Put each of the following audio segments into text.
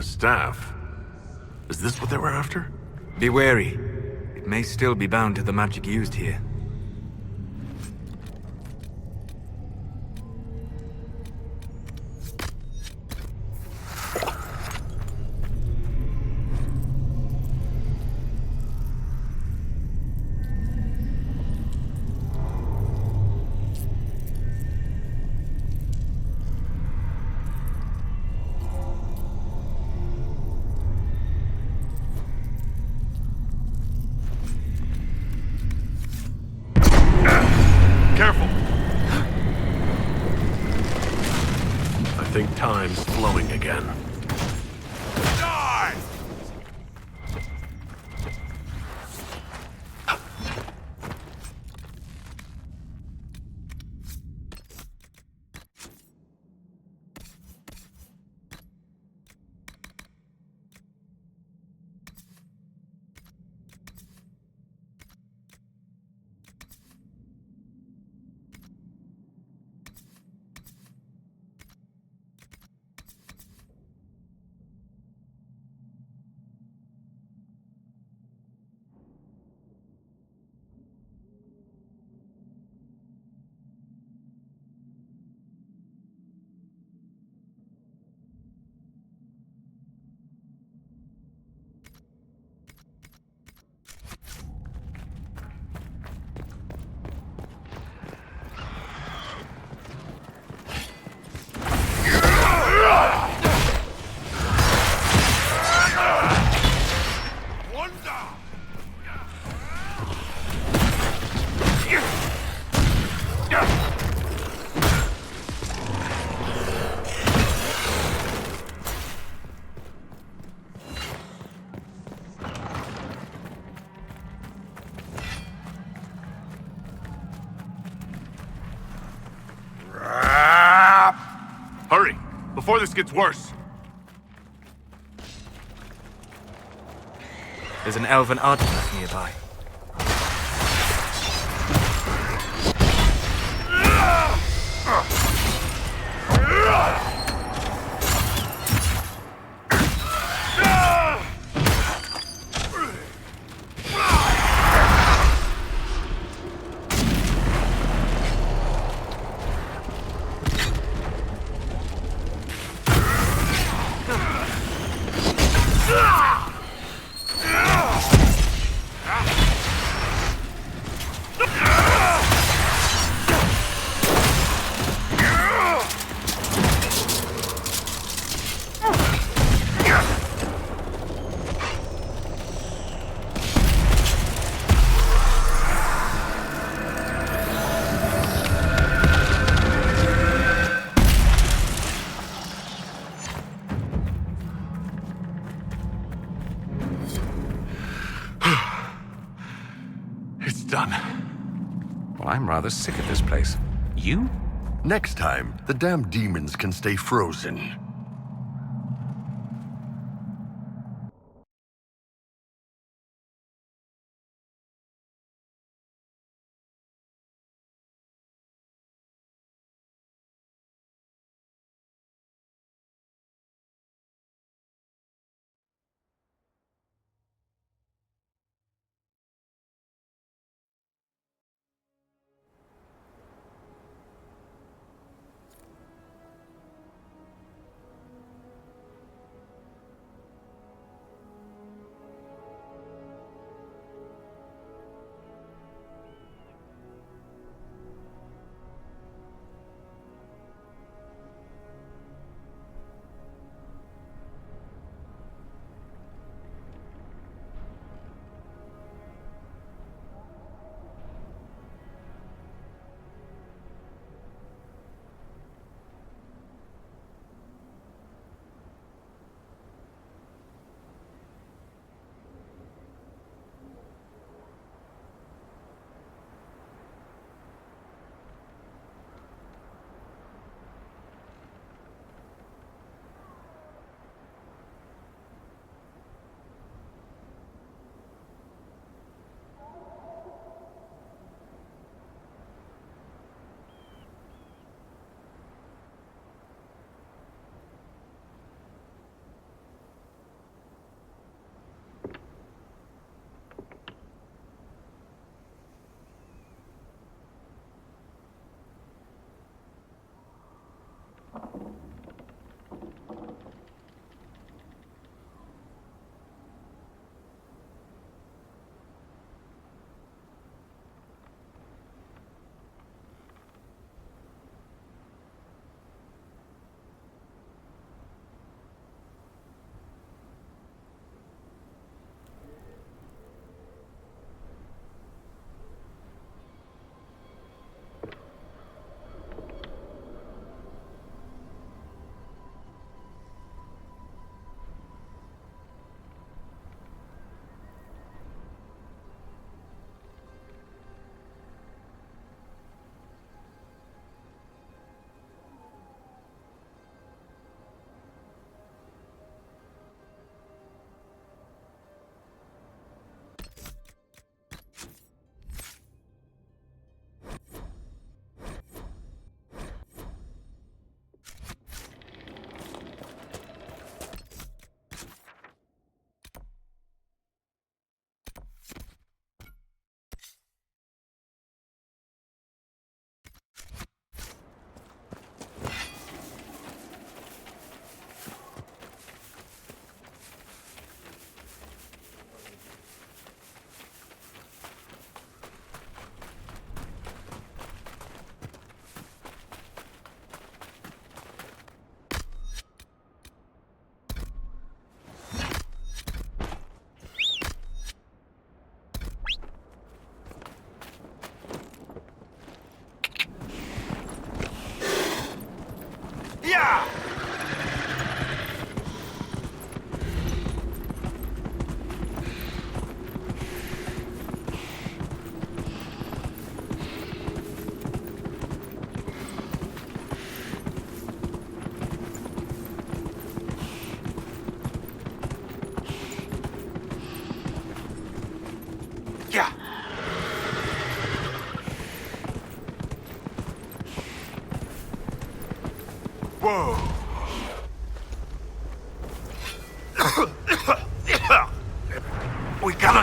A staff? Is this what they were after? Be wary. It may still be bound to the magic used here. Careful! I think time's flowing again. Die! Hurry, before this gets worse. There's an elven artifact nearby. It's done. Well, I'm rather sick of this place. You? Next time, the damn demons can stay frozen.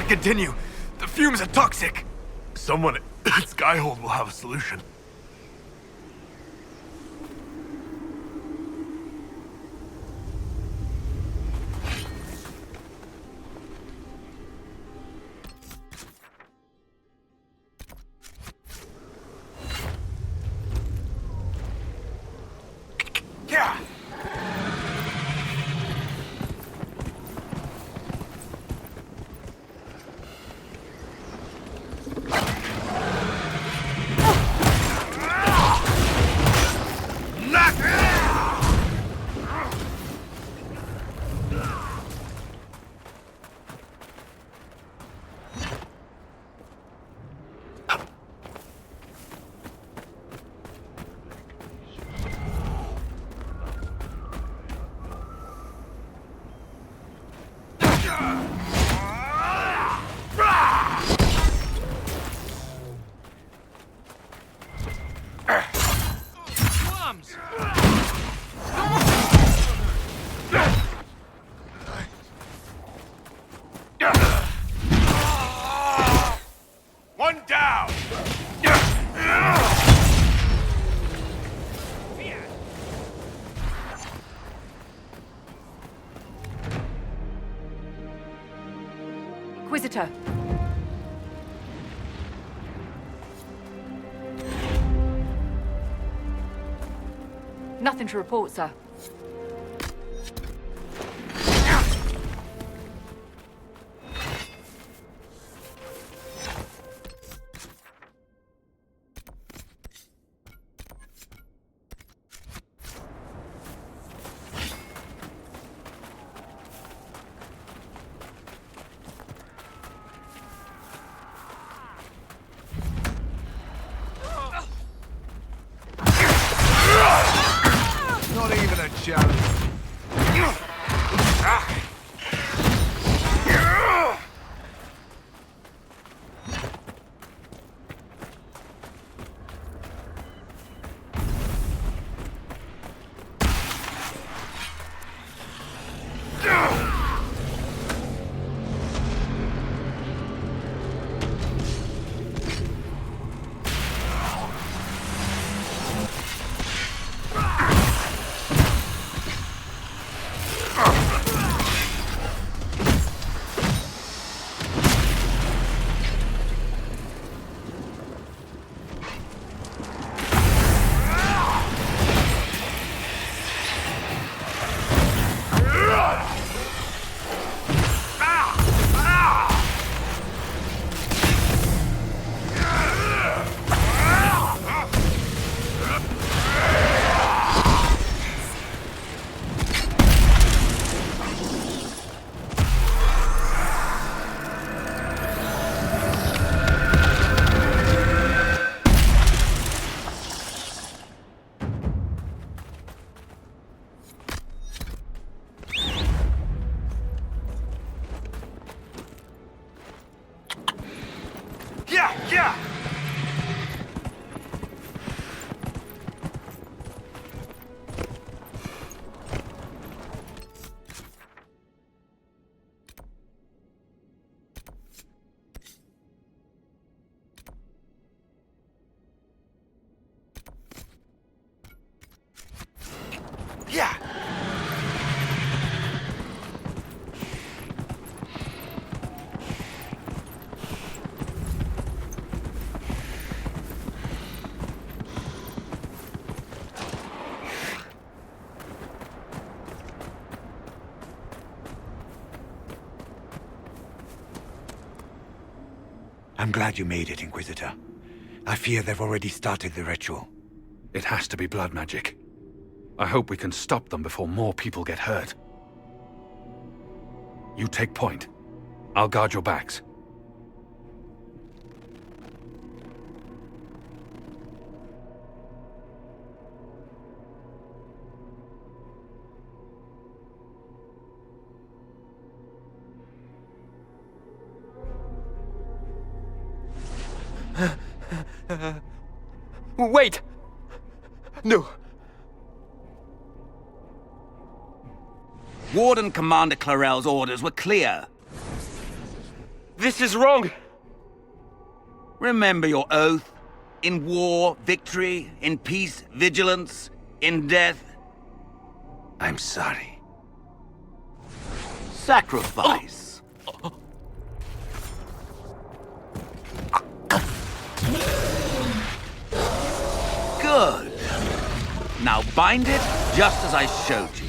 continue. The fumes are toxic. Someone at Skyhold will have a solution. Yeah. One down! Inquisitor. Nothing to report, sir. Not even a challenge. Yeah! Yeah. I'm glad you made it, Inquisitor. I fear they've already started the ritual. It has to be blood magic. I hope we can stop them before more people get hurt. You take point. I'll guard your backs. Wait! No. Warden Commander Clarel's orders were clear. This is wrong! Remember your oath. In war, victory. In peace, vigilance. In death, I'm sorry. Sacrifice. Good. Now bind it just as I showed you.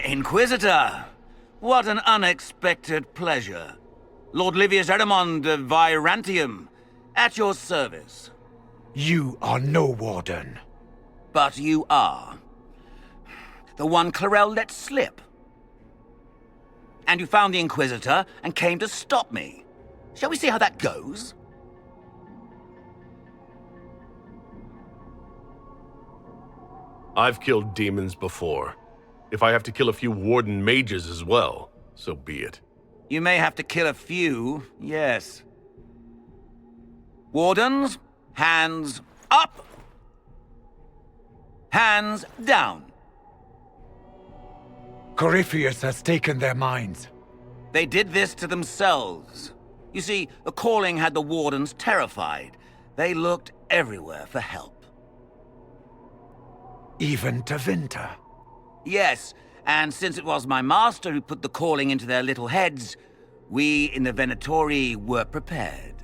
Inquisitor! What an unexpected pleasure. Lord Livius Erimond of Virantium, at your service. You are no warden. But you are. The one Clarel let slip. And you found the Inquisitor and came to stop me. Shall we see how that goes? I've killed demons before. If I have to kill a few warden mages as well, so be it. You may have to kill a few, yes. Wardens, hands up! Hands down. Corypheus has taken their minds. They did this to themselves. You see, the calling had the wardens terrified. They looked everywhere for help. Even to Vinter. Yes, and since it was my master who put the calling into their little heads, we in the Venatori were prepared.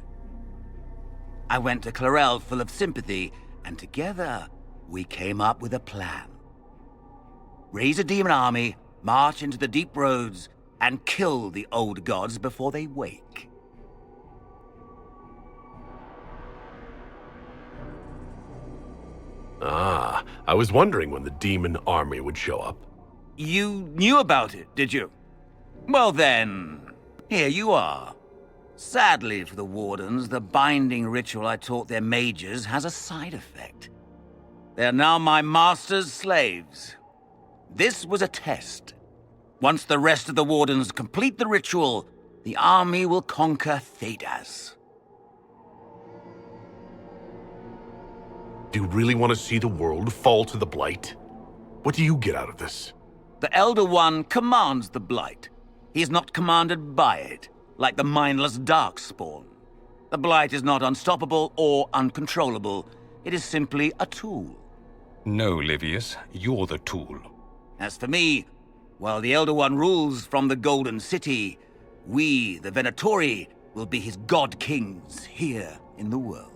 I went to Clarel full of sympathy, and together we came up with a plan. Raise a demon army, march into the deep roads, and kill the old gods before they wake. Ah, I was wondering when the demon army would show up. You knew about it, did you? Well then, here you are. Sadly for the wardens, the binding ritual I taught their mages has a side effect. They are now my master's slaves. This was a test. Once the rest of the wardens complete the ritual, the army will conquer Thedas. Do you really want to see the world fall to the Blight? What do you get out of this? The Elder One commands the Blight. He is not commanded by it, like the mindless Darkspawn. The Blight is not unstoppable or uncontrollable. It is simply a tool. No, Livius, you're the tool. As for me, while the Elder One rules from the Golden City, we, the Venatori, will be his god-kings here in the world.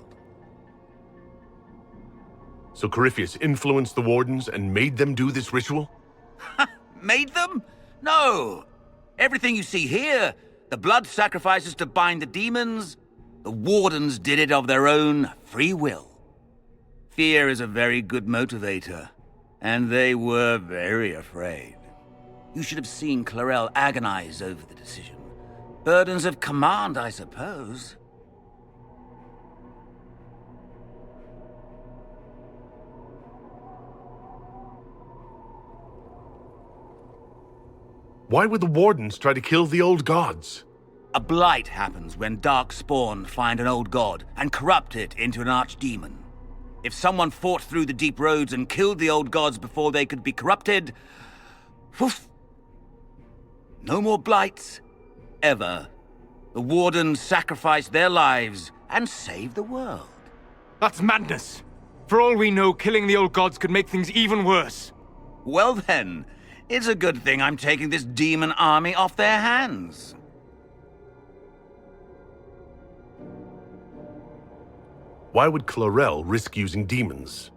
So Corypheus influenced the wardens and made them do this ritual? Made them? No! Everything you see here, the blood sacrifices to bind the demons, the wardens did it of their own free will. Fear is a very good motivator, and they were very afraid. You should have seen Clarel agonize over the decision. Burdens of command, I suppose. Why would the wardens try to kill the old gods? A blight happens when Darkspawn find an old god and corrupt it into an archdemon. If someone fought through the deep roads and killed the old gods before they could be corrupted, woof, no more blights, ever. The wardens sacrificed their lives and saved the world. That's madness! For all we know, killing the old gods could make things even worse. Well then, it's a good thing I'm taking this demon army off their hands. Why would Clarel risk using demons?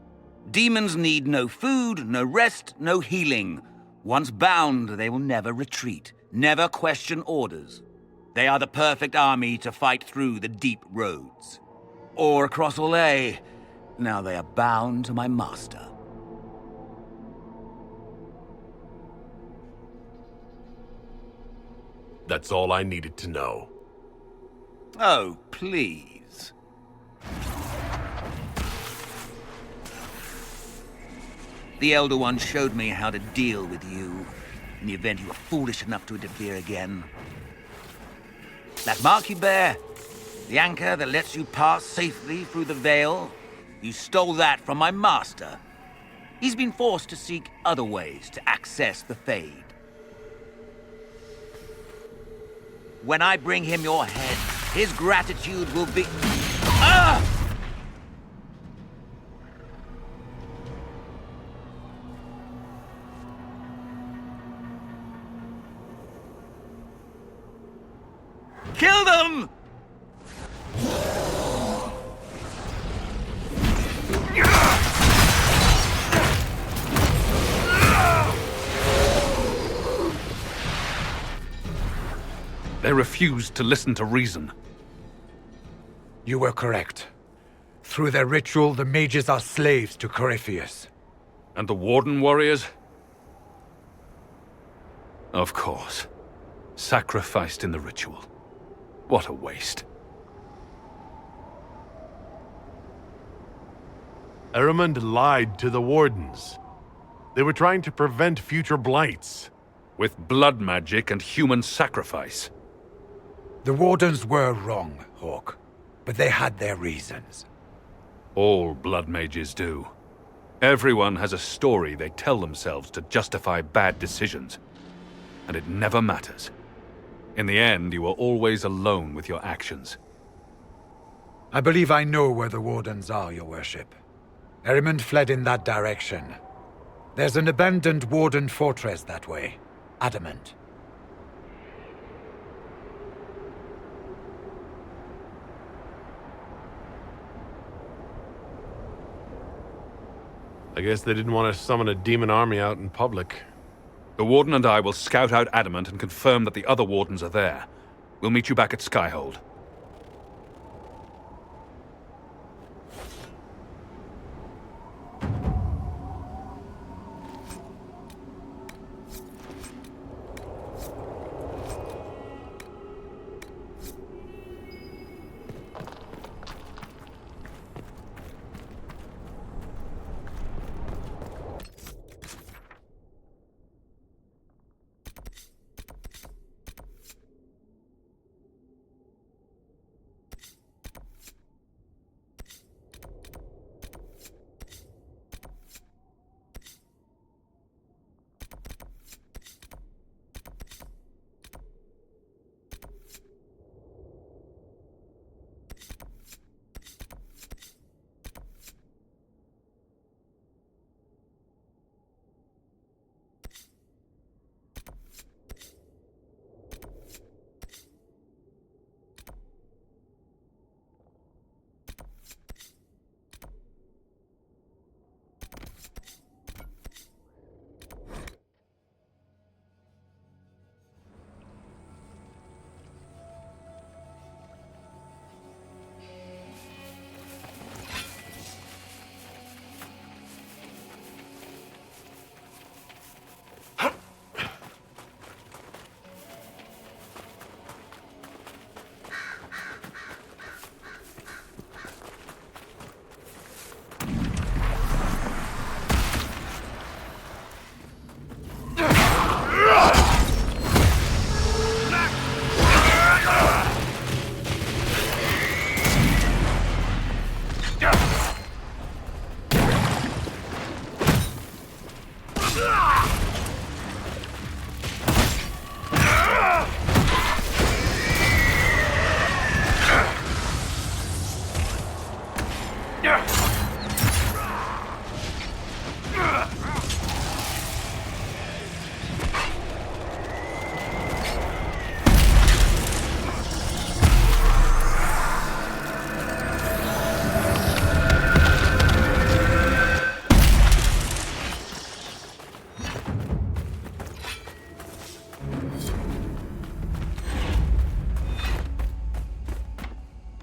Demons need no food, no rest, no healing. Once bound, they will never retreat, never question orders. They are the perfect army to fight through the deep roads. Or across Olay. Now they are bound to my master. That's all I needed to know. Oh, please. The Elder One showed me how to deal with you, in the event you were foolish enough to interfere again. That mark you bear, the anchor that lets you pass safely through the veil, you stole that from my master. He's been forced to seek other ways to access the Fade. When I bring him your head, his gratitude will be... Ah! Kill them! They refused to listen to reason. You were correct. Through their ritual, the mages are slaves to Corypheus. And the Warden warriors? Of course. Sacrificed in the ritual. What a waste. Erimund lied to the Wardens. They were trying to prevent future blights. With blood magic and human sacrifice. The Wardens were wrong, Hawk. But they had their reasons. All blood mages do. Everyone has a story they tell themselves to justify bad decisions. And it never matters. In the end, you are always alone with your actions. I believe I know where the Wardens are, Your Worship. Erimund fled in that direction. There's an abandoned Warden fortress that way. Adamant. I guess they didn't want to summon a demon army out in public. The Warden and I will scout out Adamant and confirm that the other Wardens are there. We'll meet you back at Skyhold.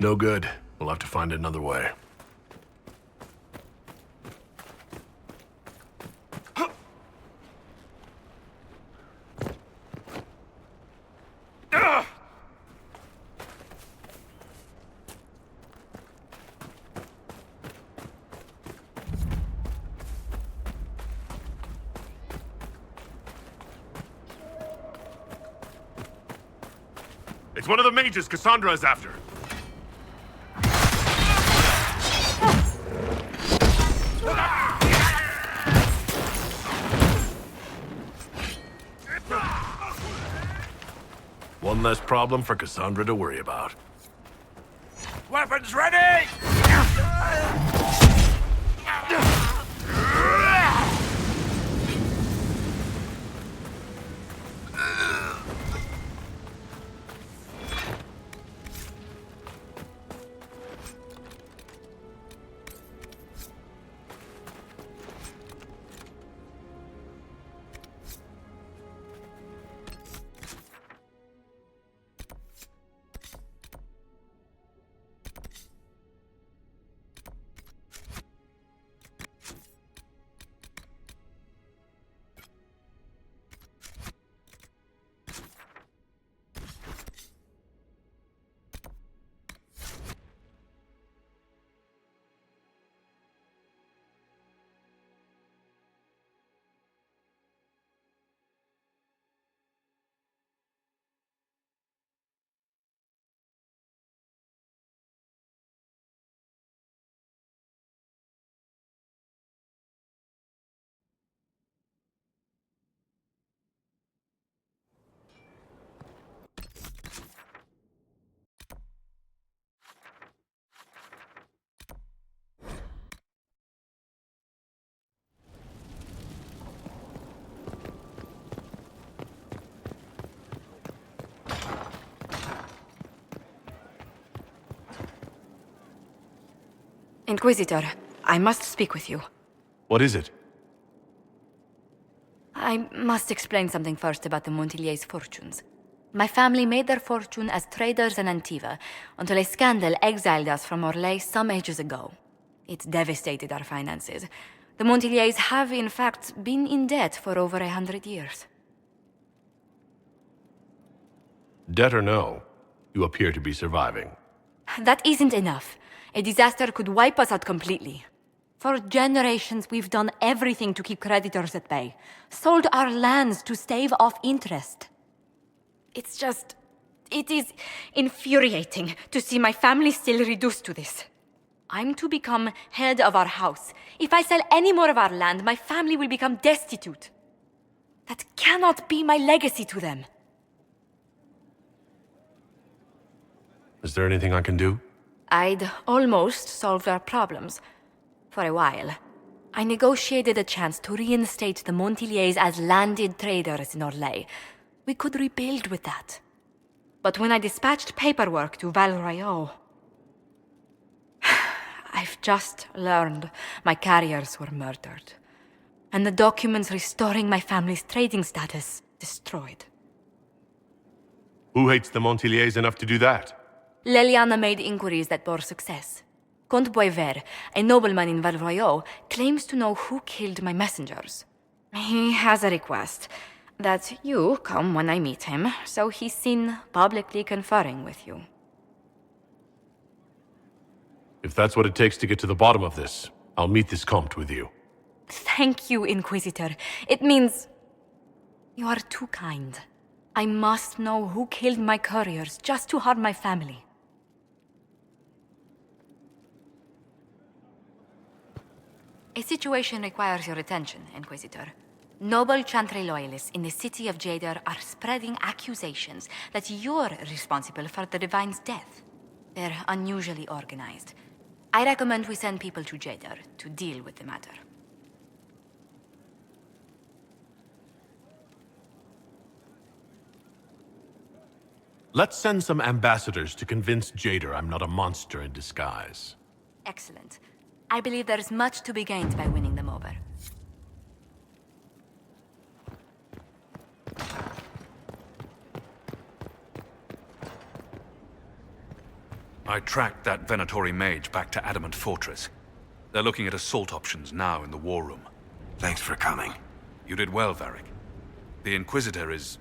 No good. We'll have to find another way. It's one of the mages Cassandra is after. One less problem for Cassandra to worry about. Weapons ready! Inquisitor, I must speak with you. What is it? I must explain something first about the Montilier's fortunes. My family made their fortune as traders in Antiva until a scandal exiled us from Orlais some ages ago. It devastated our finances. The Montilier's have, in fact, been in debt for over 100 years. Debt or no, you appear to be surviving. That isn't enough. A disaster could wipe us out completely. For generations, we've done everything to keep creditors at bay. Sold our lands to stave off interest. It is infuriating to see my family still reduced to this. I'm to become head of our house. If I sell any more of our land, my family will become destitute. That cannot be my legacy to them. Is there anything I can do? I'd almost solved our problems. For a while. I negotiated a chance to reinstate the Montiliers as landed traders in Orlais. We could rebuild with that. But when I dispatched paperwork to Val Royeaux, I've just learned my carriers were murdered. And the documents restoring my family's trading status destroyed. Who hates the Montiliers enough to do that? Leliana made inquiries that bore success. Comte Boisvert, a nobleman in Val Royeaux, claims to know who killed my messengers. He has a request that you come when I meet him, so he's seen publicly conferring with you. If that's what it takes to get to the bottom of this, I'll meet this Comte with you. Thank you, Inquisitor. It means you are too kind. I must know who killed my couriers just to harm my family. A situation requires your attention, Inquisitor. Noble Chantry loyalists in the city of Jadar are spreading accusations that you're responsible for the Divine's death. They're unusually organized. I recommend we send people to Jadar to deal with the matter. Let's send some ambassadors to convince Jadar I'm not a monster in disguise. Excellent. I believe there is much to be gained by winning them over. I tracked that Venatori mage back to Adamant Fortress. They're looking at assault options now in the war room. Thanks for coming. You did well, Varric. The Inquisitor is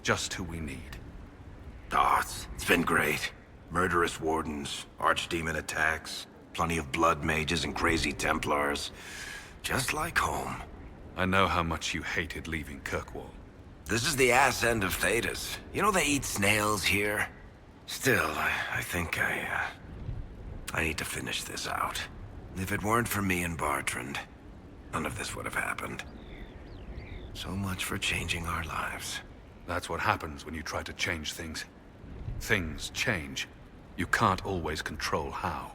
just who we need. Oh, it's been great. Murderous wardens, archdemon attacks, plenty of blood mages and crazy Templars. Just like home. I know how much you hated leaving Kirkwall. This is the ass end of Thedas. You know they eat snails here? Still, I think I need to finish this out. If it weren't for me and Bartrand, none of this would have happened. So much for changing our lives. That's what happens when you try to change things. Things change. You can't always control how.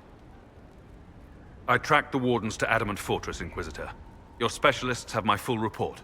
I tracked the Wardens to Adamant Fortress, Inquisitor. Your specialists have my full report.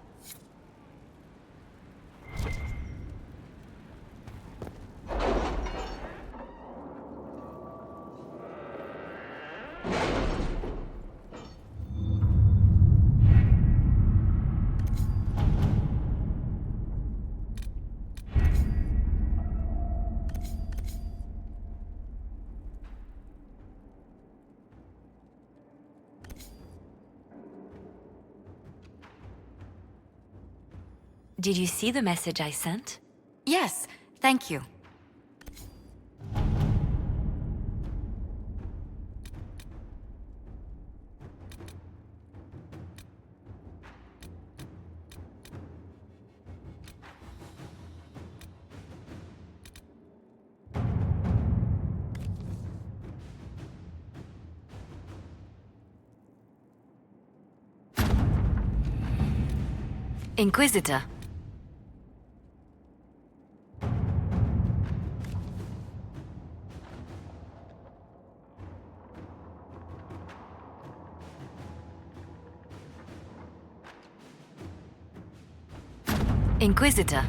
Did you see the message I sent? Yes, thank you. Inquisitor. Inquisitor.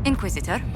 Inquisitor? Inquisitor.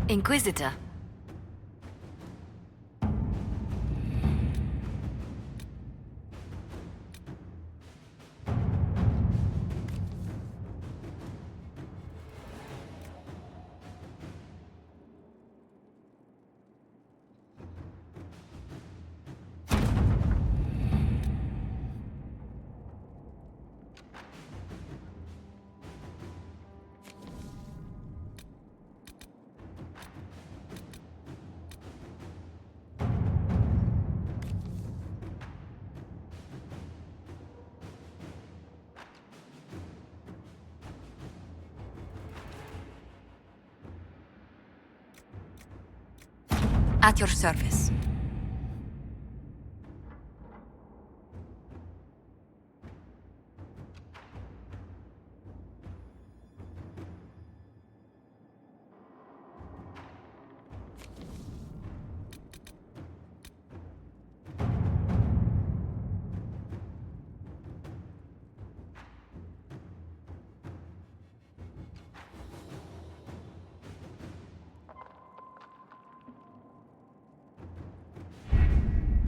Inquisitor. At your service.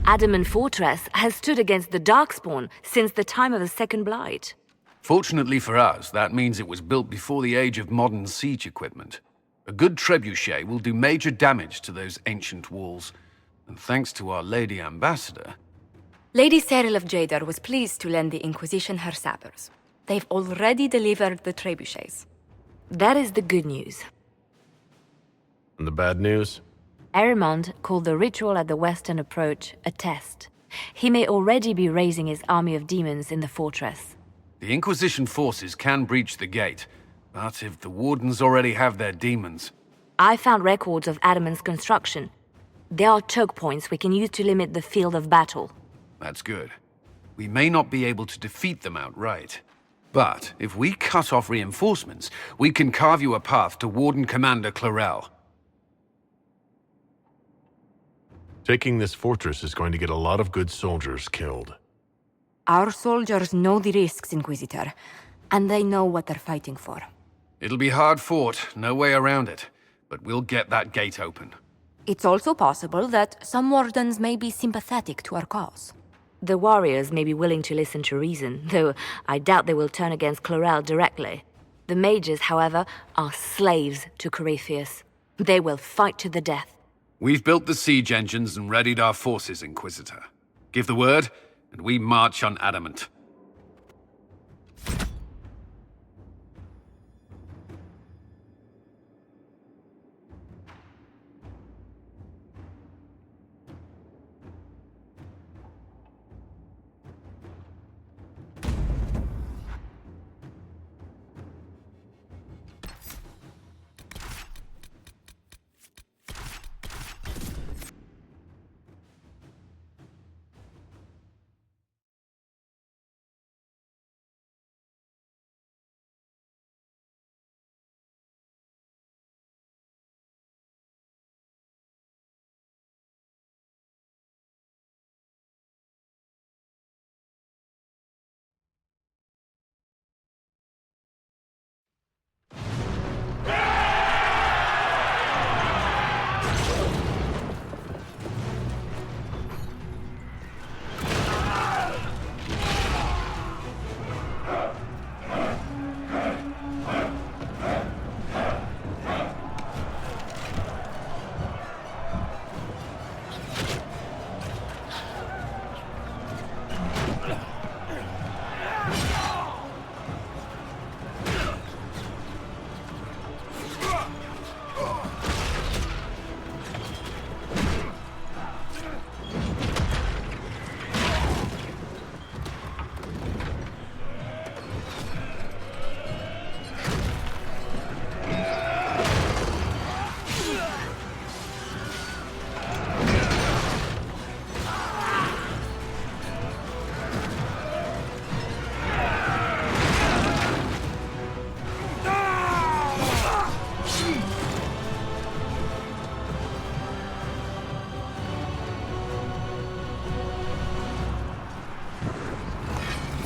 Adamant Fortress has stood against the Darkspawn since the time of the Second Blight. Fortunately for us, that means it was built before the age of modern siege equipment. A good trebuchet will do major damage to those ancient walls. And thanks to our Lady Ambassador... Lady Cyril of Jadar was pleased to lend the Inquisition her sabers. They've already delivered the trebuchets. That is the good news. And the bad news? Erimond called the ritual at the western approach a test. He may already be raising his army of demons in the fortress. The Inquisition forces can breach the gate, but if the Wardens already have their demons... I found records of Adamant's construction. There are choke points we can use to limit the field of battle. That's good. We may not be able to defeat them outright. But if we cut off reinforcements, we can carve you a path to Warden Commander Clarel. Taking this fortress is going to get a lot of good soldiers killed. Our soldiers know the risks, Inquisitor, and they know what they're fighting for. It'll be hard fought, no way around it, but we'll get that gate open. It's also possible that some Wardens may be sympathetic to our cause. The warriors may be willing to listen to reason, though I doubt they will turn against Clarel directly. The mages, however, are slaves to Corypheus. They will fight to the death. We've built the siege engines and readied our forces, Inquisitor. Give the word, and we march on Adamant.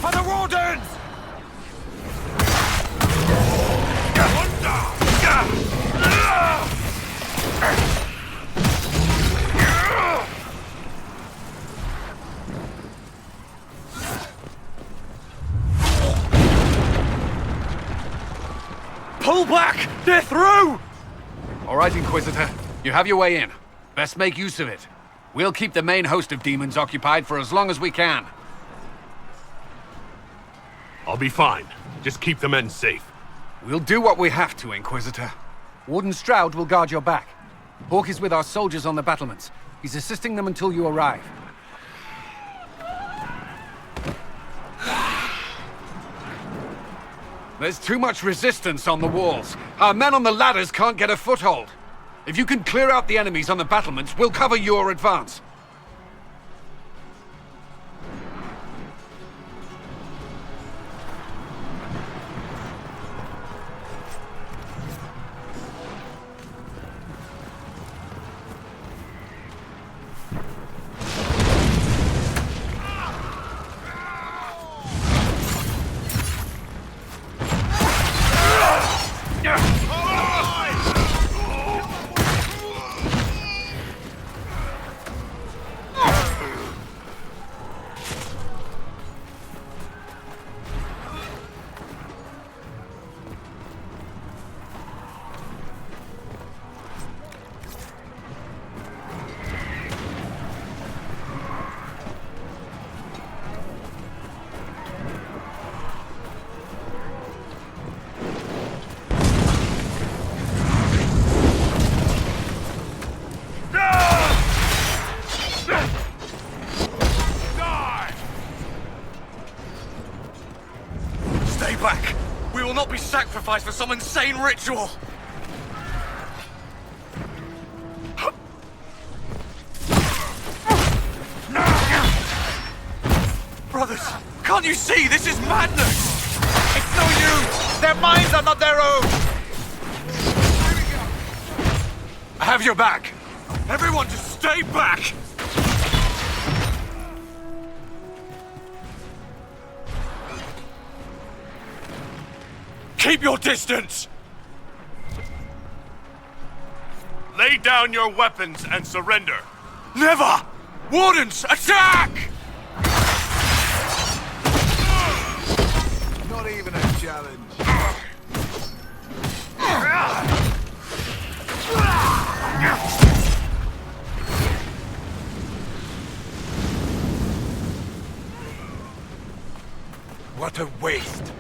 For the Wardens! Pull back! They're through! All right, Inquisitor. You have your way in. Best make use of it. We'll keep the main host of demons occupied for as long as we can. I'll be fine. Just keep the men safe. We'll do what we have to, Inquisitor. Warden Stroud will guard your back. Hawk is with our soldiers on the battlements. He's assisting them until you arrive. There's too much resistance on the walls. Our men on the ladders can't get a foothold. If you can clear out the enemies on the battlements, we'll cover your advance. sacrifice for some insane ritual! Brothers, can't you see? This is madness! It's no use! Their minds are not their own! I have your back! Everyone just stay back! Keep your distance! Lay down your weapons and surrender. Never! Wardens, attack! Not even a challenge. What a waste!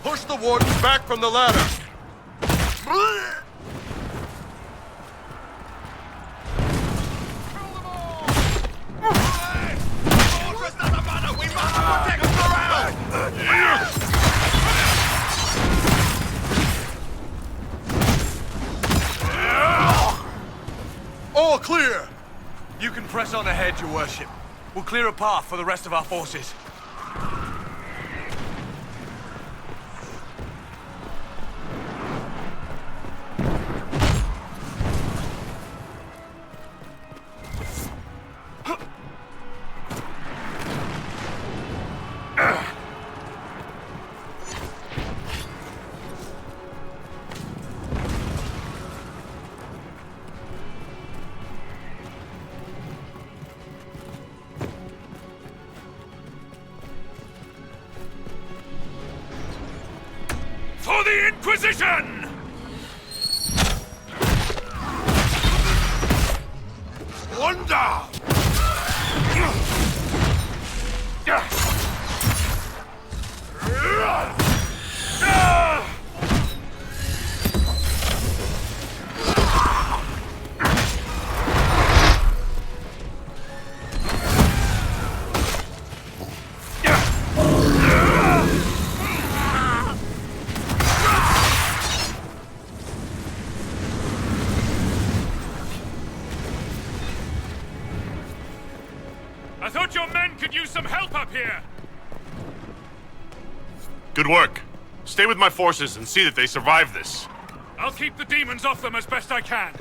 Push the wardens back from the ladder. All clear! You can press on ahead, your worship. We'll clear a path for the rest of our forces. For the Inquisition! Wonder! I thought your men could use some help up here! Good work. Stay with my forces and see that they survive this. I'll keep the demons off them as best I can.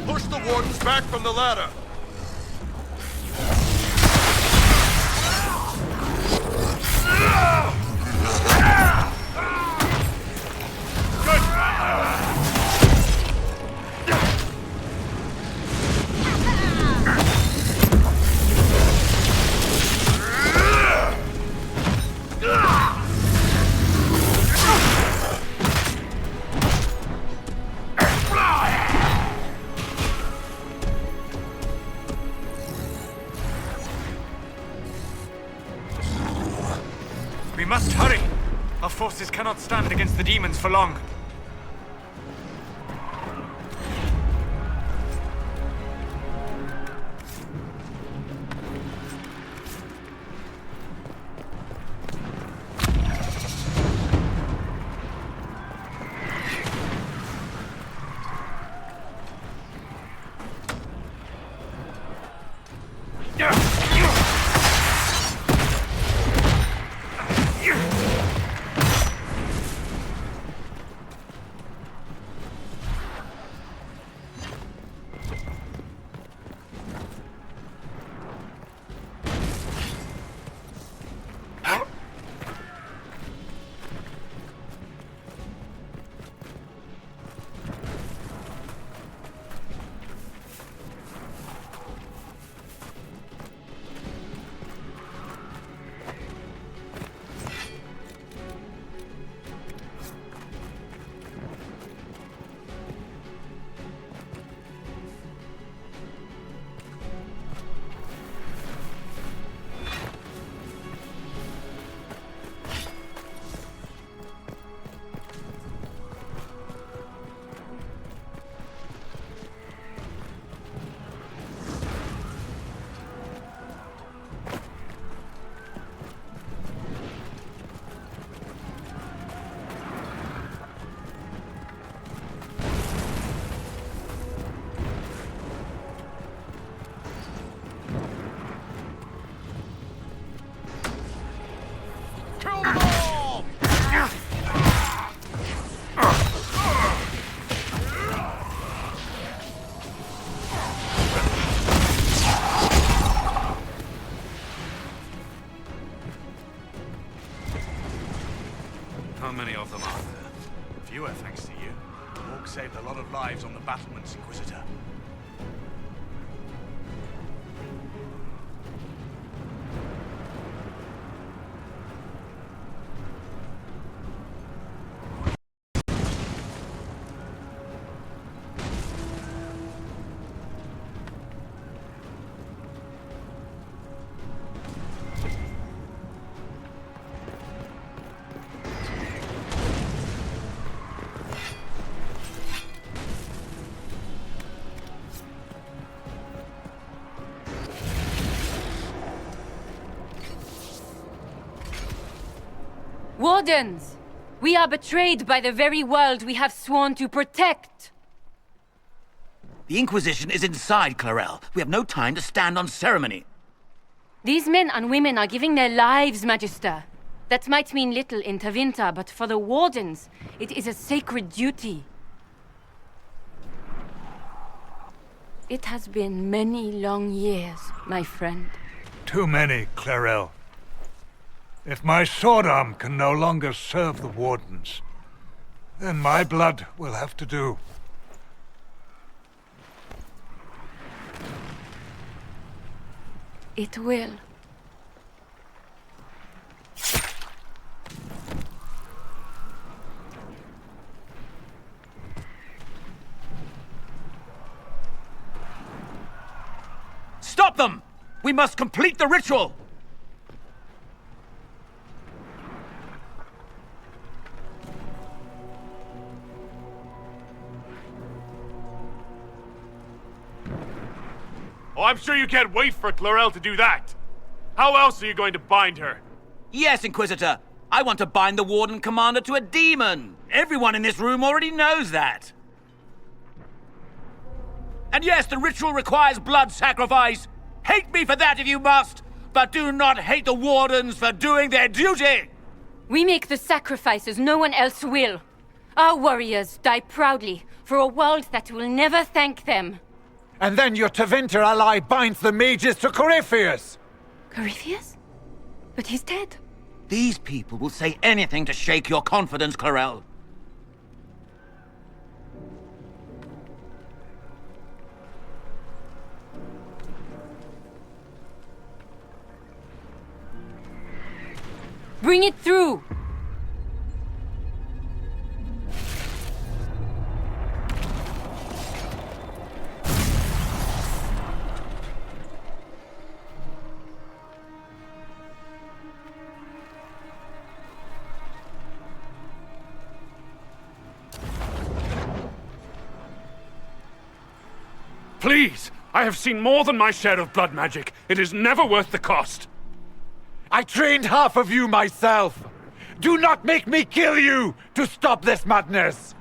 Push the wardens back from the ladder! We must hurry! Our forces cannot stand against the demons for long. How many of them are there? Fewer, thanks to you. The Orc saved a lot of lives on the battlements, Inquisitor. Wardens! We are betrayed by the very world we have sworn to protect! The Inquisition is inside, Clarel. We have no time to stand on ceremony. These men and women are giving their lives, Magister. That might mean little in Tevinter, but for the Wardens, it is a sacred duty. It has been many long years, my friend. Too many, Clarel. If my sword arm can no longer serve the Wardens, then my blood will have to do. It will. Stop them! We must complete the ritual! Oh, I'm sure you can't wait for Clarel to do that. How else are you going to bind her? Yes, Inquisitor. I want to bind the Warden Commander to a demon. Everyone in this room already knows that. And yes, the ritual requires blood sacrifice. Hate me for that if you must, but do not hate the Wardens for doing their duty. We make the sacrifices no one else will. Our warriors die proudly for a world that will never thank them. And then your Tevinter ally binds the mages to Corypheus! Corypheus? But he's dead. These people will say anything to shake your confidence, Clarel. Bring it through! Please! I have seen more than my share of blood magic. It is never worth the cost. I trained half of you myself! Do not make me kill you to stop this madness!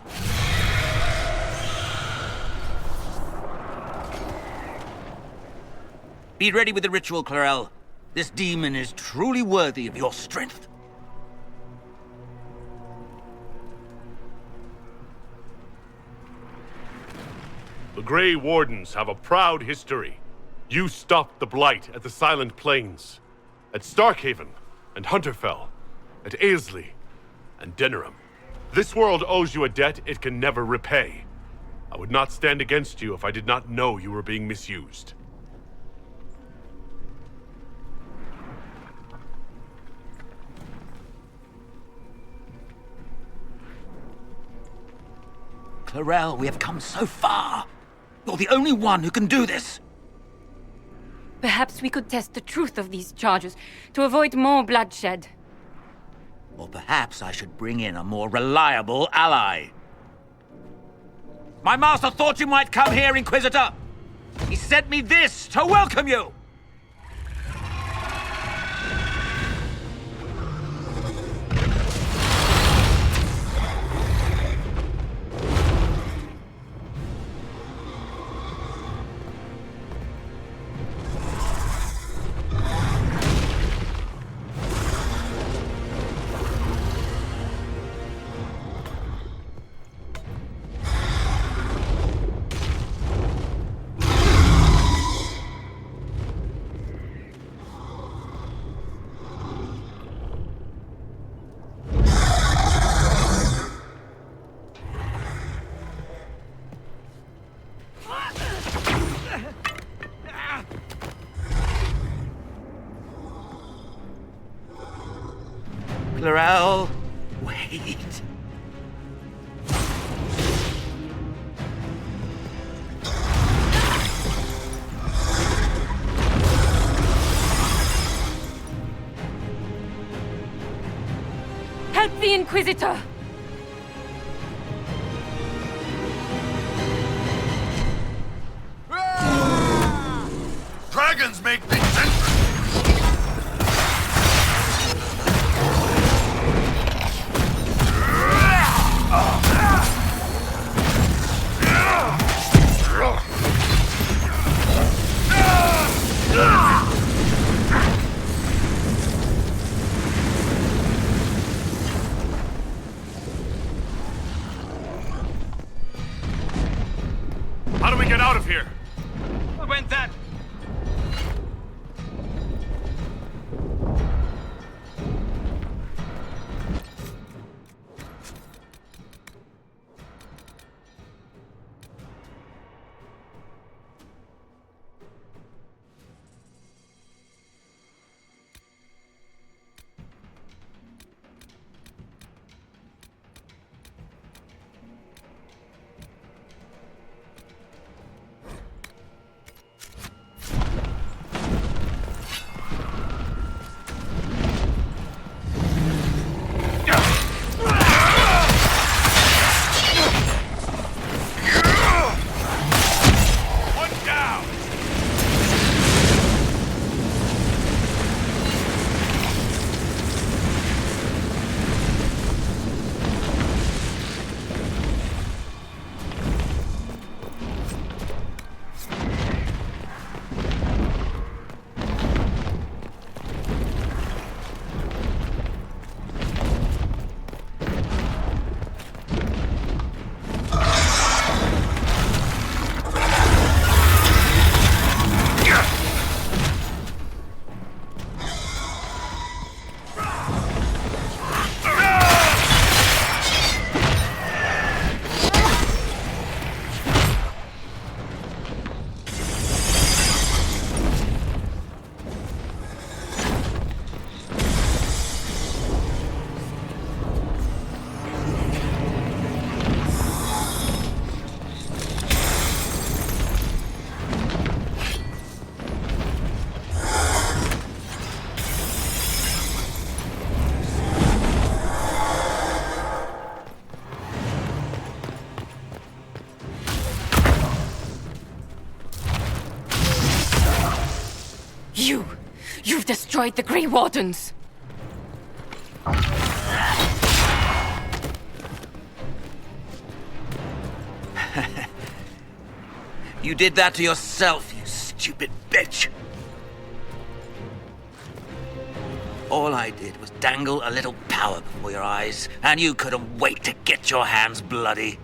Be ready with the ritual, Clarel. This demon is truly worthy of your strength. The Grey Wardens have a proud history. You stopped the Blight at the Silent Plains, at Starkhaven and Hunterfell, at Aesley and Denerim. This world owes you a debt it can never repay. I would not stand against you if I did not know you were being misused. Clarel, we have come so far. You're the only one who can do this. Perhaps we could test the truth of these charges to avoid more bloodshed. Or perhaps I should bring in a more reliable ally. My master thought you might come here, Inquisitor. He sent me this to welcome you. Clarel, wait. Help the Inquisitor! Dragons make things sense. How do we get out of here? Went that? You've destroyed the Grey Wardens! You did that to yourself, you stupid bitch! All I did was dangle a little power before your eyes, and you couldn't wait to get your hands bloody.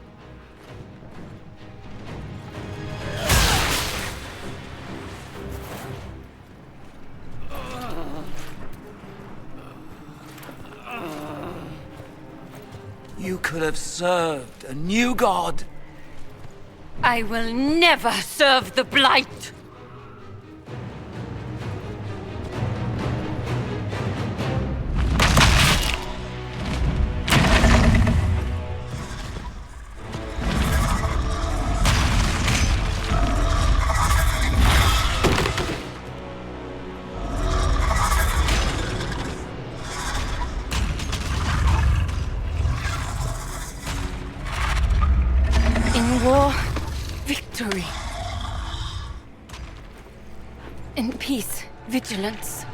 You could have served a new god. I will never serve the Blight! In war, victory. In peace, vigilance.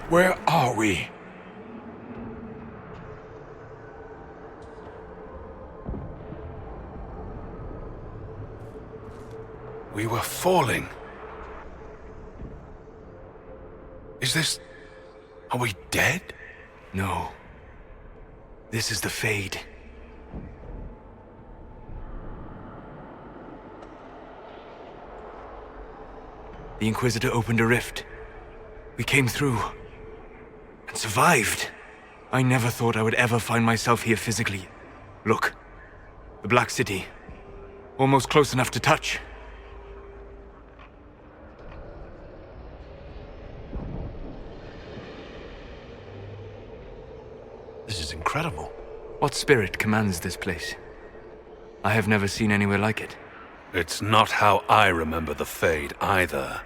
Where are we? We were falling. Is this... Are we dead? No. This is the Fade. The Inquisitor opened a rift. We came through. And survived. I never thought I would ever find myself here physically. Look. The Black City. Almost close enough to touch. This is incredible. What spirit commands this place? I have never seen anywhere like it. It's not how I remember the Fade, either.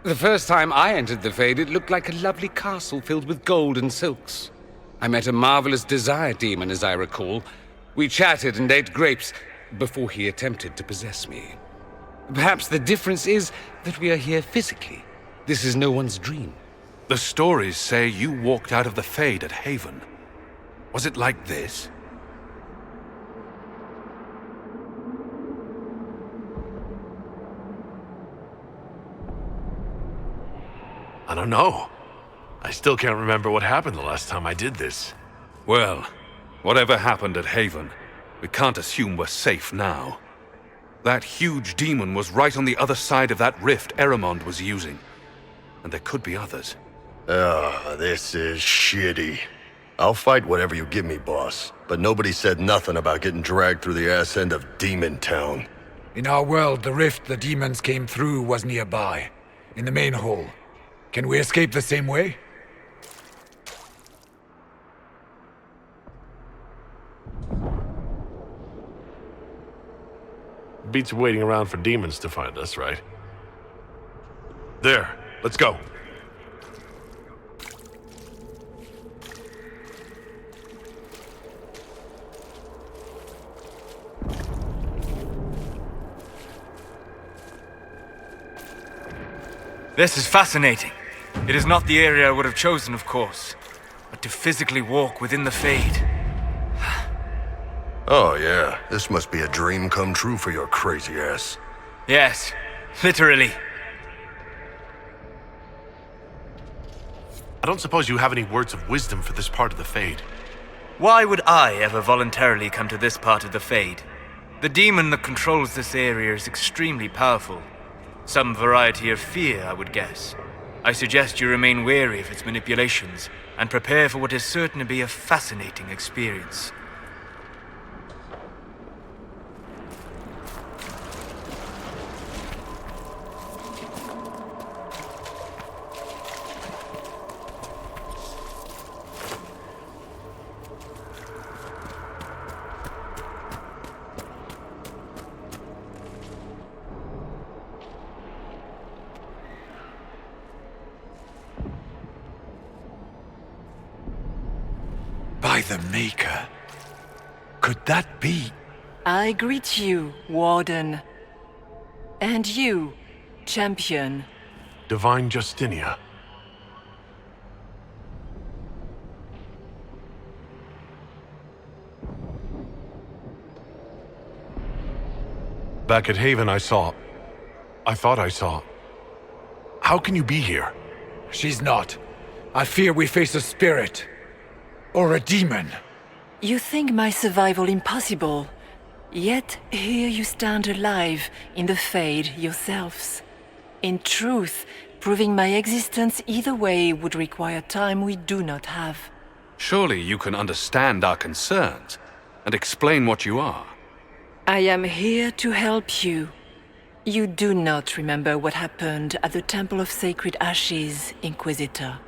The first time I entered the Fade, it looked like a lovely castle filled with gold and silks. I met a marvelous desire demon, as I recall. We chatted and ate grapes before he attempted to possess me. Perhaps the difference is that we are here physically. This is no one's dream. The stories say you walked out of the Fade at Haven. Was it like this? I don't know. I still can't remember what happened the last time I did this. Well, whatever happened at Haven, we can't assume we're safe now. That huge demon was right on the other side of that rift Eramond was using. And there could be others. This is shitty. I'll fight whatever you give me, boss. But nobody said nothing about getting dragged through the ass end of Demon Town. In our world, the rift the demons came through was nearby. In the main hall. Can we escape the same way? Beats waiting around for demons to find us, right? There, let's go. This is fascinating. It is not the area I would have chosen, of course. But to physically walk within the Fade... Oh yeah, this must be a dream come true for your crazy ass. Yes, literally. I don't suppose you have any words of wisdom for this part of the Fade. Why would I ever voluntarily come to this part of the Fade? The demon that controls this area is extremely powerful. Some variety of fear, I would guess. I suggest you remain wary of its manipulations, and prepare for what is certain to be a fascinating experience. By the Maker. Could that be? I greet you, Warden. And you, Champion. Divine Justinia. Back at Haven, I thought I saw... How can you be here? She's not. I fear we face a spirit. Or a demon. You think my survival impossible, yet here you stand alive in the Fade yourselves. In truth, proving my existence either way would require time we do not have. Surely you can understand our concerns and explain what you are. I am here to help you. You do not remember what happened at the Temple of Sacred Ashes, Inquisitor.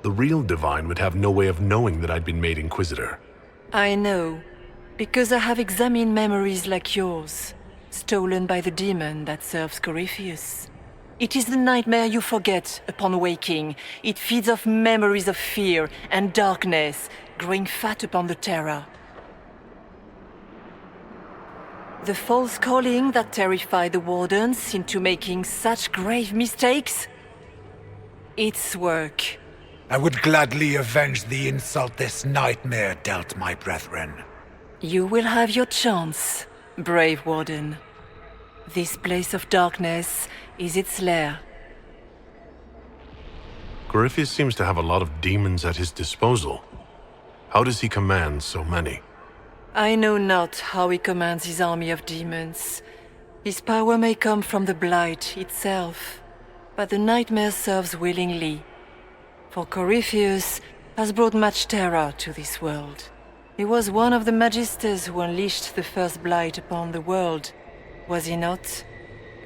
The real Divine would have no way of knowing that I'd been made Inquisitor. I know, because I have examined memories like yours, stolen by the demon that serves Corypheus. It is the nightmare you forget upon waking. It feeds off memories of fear and darkness, growing fat upon the terror. The false calling that terrified the Wardens into making such grave mistakes? Its work. I would gladly avenge the insult this nightmare dealt my brethren. You will have your chance, brave Warden. This place of darkness is its lair. Corypheus seems to have a lot of demons at his disposal. How does he command so many? I know not how he commands his army of demons. His power may come from the Blight itself, but the nightmare serves willingly. For Corypheus has brought much terror to this world. He was one of the Magisters who unleashed the first Blight upon the world, was he not?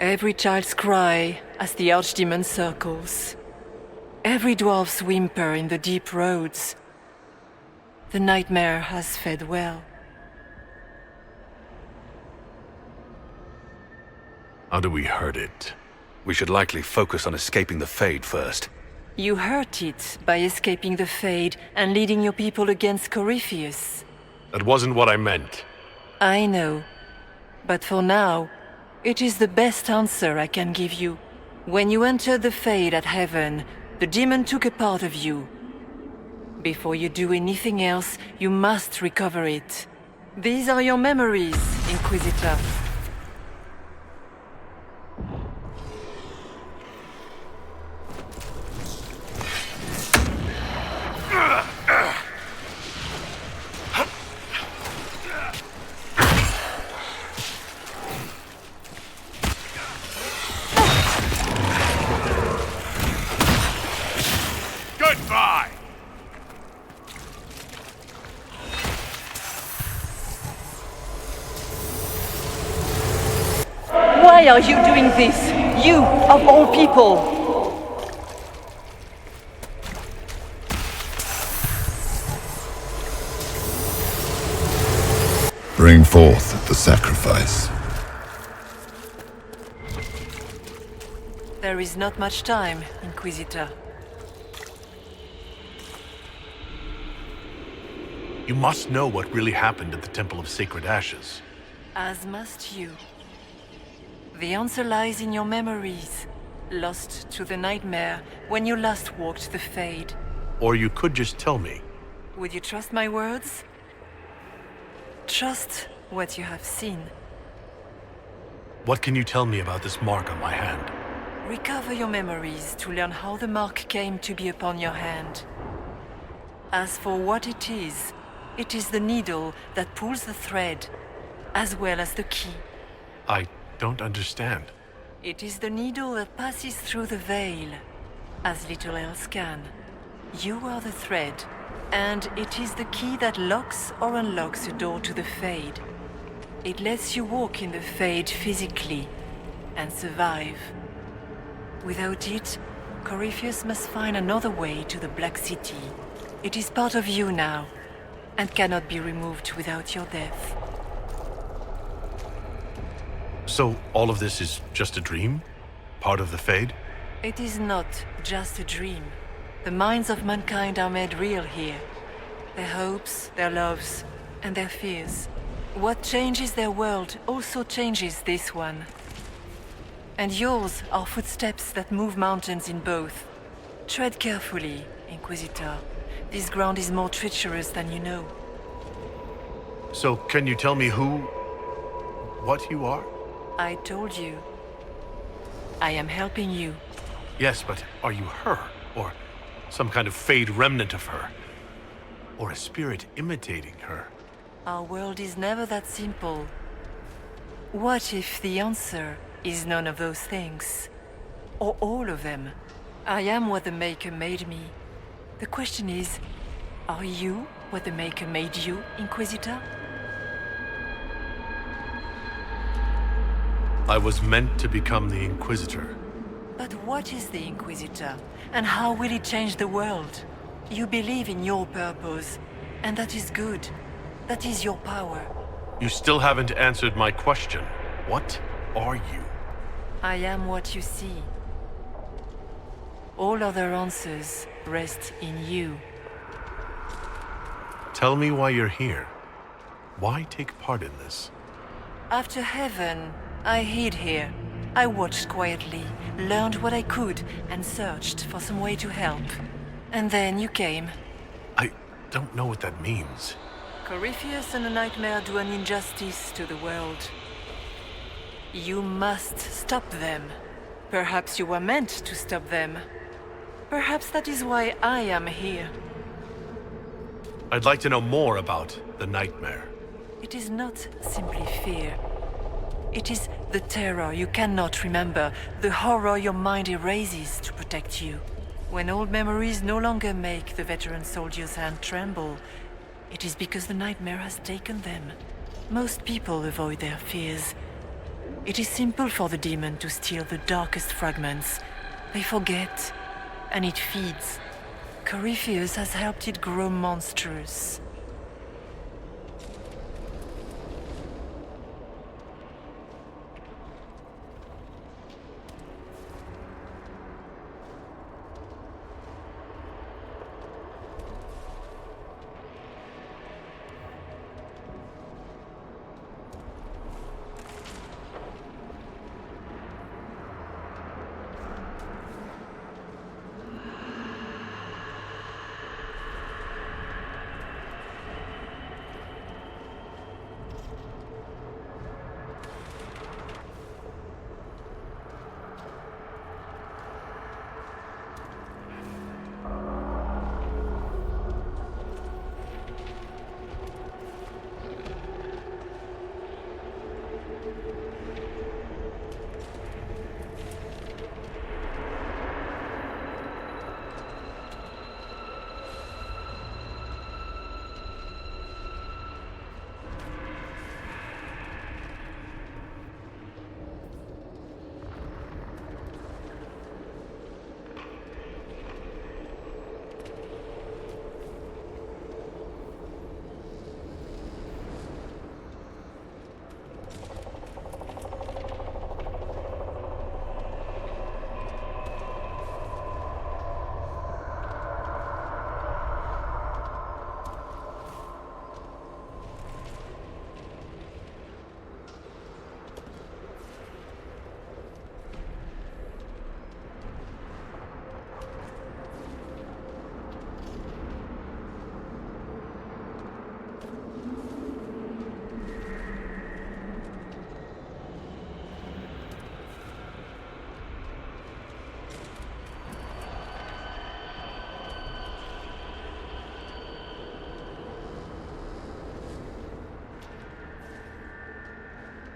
Every child's cry as the Archdemon circles. Every dwarf's whimper in the deep roads. The nightmare has fed well. How do we hurt it? We should likely focus on escaping the Fade first. You hurt it by escaping the Fade and leading your people against Corypheus. That wasn't what I meant. I know. But for now, it is the best answer I can give you. When you entered the Fade at Heaven, the demon took a part of you. Before you do anything else, you must recover it. These are your memories, Inquisitor. Goodbye! Why are you doing this? You, of all people! Bring forth the sacrifice. There is not much time, Inquisitor. You must know what really happened at the Temple of Sacred Ashes. As must you. The answer lies in your memories, lost to the nightmare when you last walked the Fade. Or you could just tell me. Would you trust my words? Trust what you have seen. What can you tell me about this mark on my hand? Recover your memories to learn how the mark came to be upon your hand. As for what it is the needle that pulls the thread, as well as the key. I don't understand. It is the needle that passes through the veil, as little else can. You are the thread, and it is the key that locks or unlocks a door to the Fade. It lets you walk in the Fade physically, and survive. Without it, Corypheus must find another way to the Black City. It is part of you now, and cannot be removed without your death. So all of this is just a dream? Part of the Fade? It is not just a dream. The minds of mankind are made real here. Their hopes, their loves, and their fears. What changes their world also changes this one. And yours are footsteps that move mountains in both. Tread carefully, Inquisitor. This ground is more treacherous than you know. So can you tell me what you are? I told you. I am helping you. Yes, but are you her? Or some kind of Fade remnant of her? Or a spirit imitating her? Our world is never that simple. What if the answer is none of those things? Or all of them? I am what the Maker made me. The question is, are you what the Maker made you, Inquisitor? I was meant to become the Inquisitor. But what is the Inquisitor? And how will it change the world? You believe in your purpose, and that is good. That is your power. You still haven't answered my question. What are you? I am what you see. All other answers rest in you. Tell me why you're here. Why take part in this? After Heaven, I hid here. I watched quietly, learned what I could, and searched for some way to help. And then you came. I don't know what that means. Corypheus and the Nightmare do an injustice to the world. You must stop them. Perhaps you were meant to stop them. Perhaps that is why I am here. I'd like to know more about the Nightmare. It is not simply fear. It is the terror you cannot remember, the horror your mind erases to protect you. When old memories no longer make the veteran soldier's hand tremble, it is because the Nightmare has taken them. Most people avoid their fears. It is simple for the demon to steal the darkest fragments. They forget, and it feeds. Corypheus has helped it grow monstrous.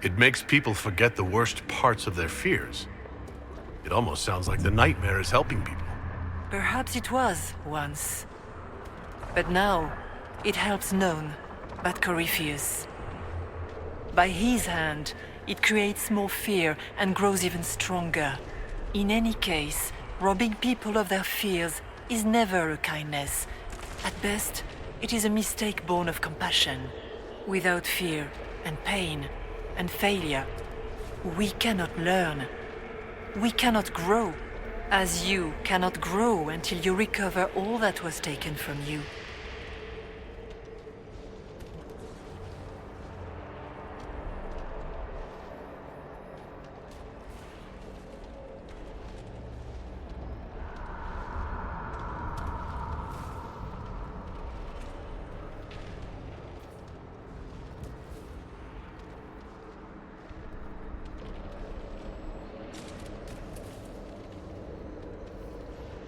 It makes people forget the worst parts of their fears. It almost sounds like the nightmare is helping people. Perhaps it was, once. But now, it helps none but Corypheus. By his hand, it creates more fear and grows even stronger. In any case, robbing people of their fears is never a kindness. At best, it is a mistake born of compassion. Without fear and pain and failure, we cannot learn. We cannot grow, as you cannot grow until you recover all that was taken from you.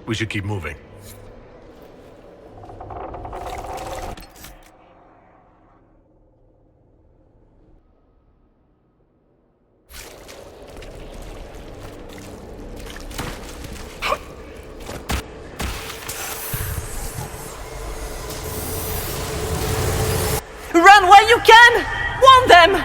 We should keep moving. Run while you can! Warn them!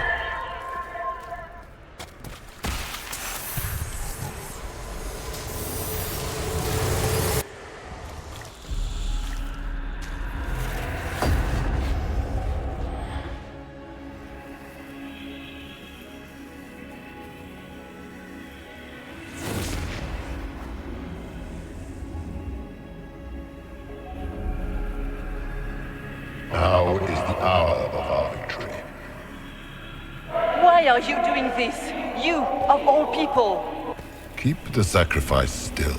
Now is the hour of our victory. Why are you doing this? You, of all people! Keep the sacrifice still.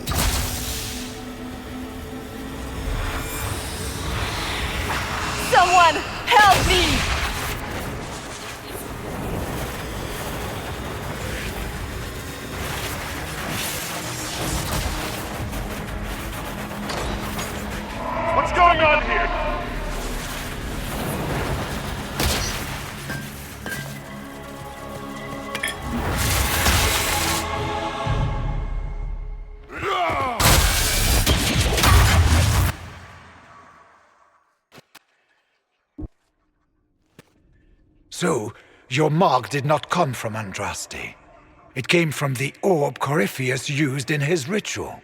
Someone, help me! What's going on here? So, your mark did not come from Andraste. It came from the orb Corypheus used in his ritual.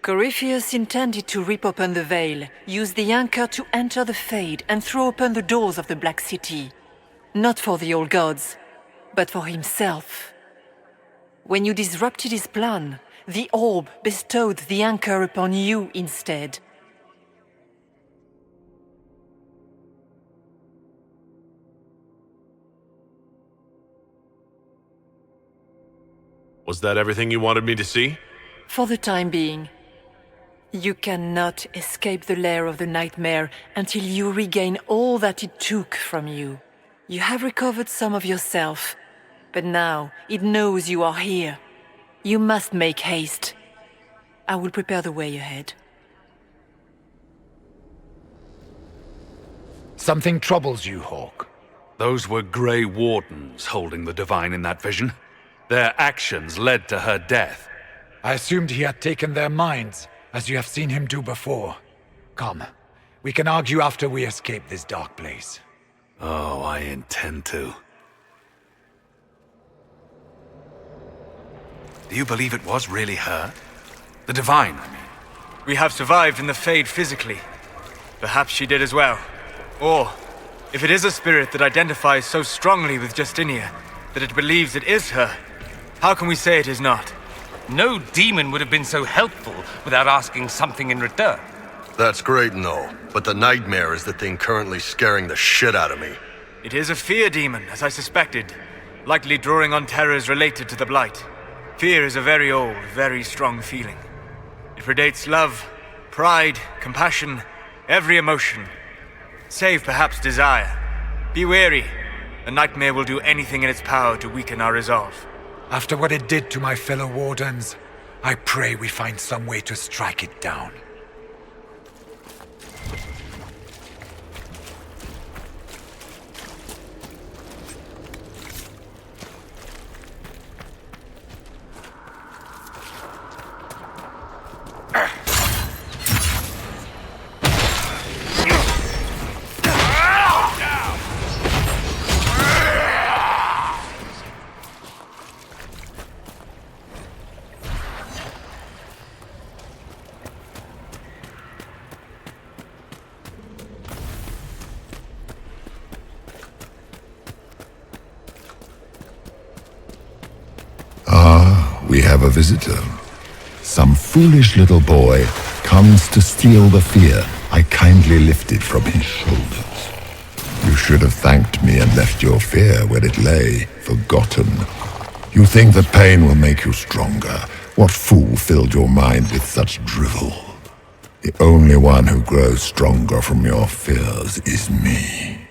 Corypheus intended to rip open the veil, use the anchor to enter the Fade, and throw open the doors of the Black City. Not for the old gods, but for himself. When you disrupted his plan, the orb bestowed the anchor upon you instead. Was that everything you wanted me to see? For the time being. You cannot escape the lair of the nightmare until you regain all that it took from you. You have recovered some of yourself, but now it knows you are here. You must make haste. I will prepare the way ahead. Something troubles you, Hawk. Those were Grey Wardens holding the Divine in that vision. Their actions led to her death. I assumed he had taken their minds, as you have seen him do before. Come, we can argue after we escape this dark place. Oh, I intend to. Do you believe it was really her? The Divine, I mean. We have survived in the Fade physically. Perhaps she did as well. Or, if it is a spirit that identifies so strongly with Justinia that it believes it is her, how can we say it is not? No demon would have been so helpful without asking something in return. That's great and all, but the nightmare is the thing currently scaring the shit out of me. It is a fear demon, as I suspected, likely drawing on terrors related to the Blight. Fear is a very old, very strong feeling. It predates love, pride, compassion, every emotion, save perhaps desire. Be wary. The nightmare will do anything in its power to weaken our resolve. After what it did to my fellow Wardens, I pray we find some way to strike it down. have a visitor. Some foolish little boy comes to steal the fear I kindly lifted from his shoulders. You should have thanked me and left your fear where it lay, forgotten. You think that pain will make you stronger. What fool filled your mind with such drivel? The only one who grows stronger from your fears is me.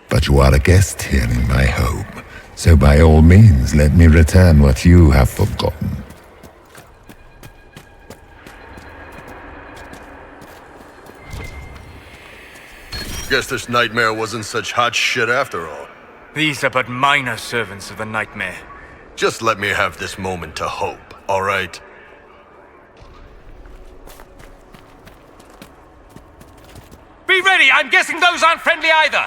But you are a guest here in my home, so by all means let me return what you have forgotten. Guess this nightmare wasn't such hot shit after all. These are but minor servants of the nightmare. Just let me have this moment to hope, all right? Be ready! I'm guessing those aren't friendly either!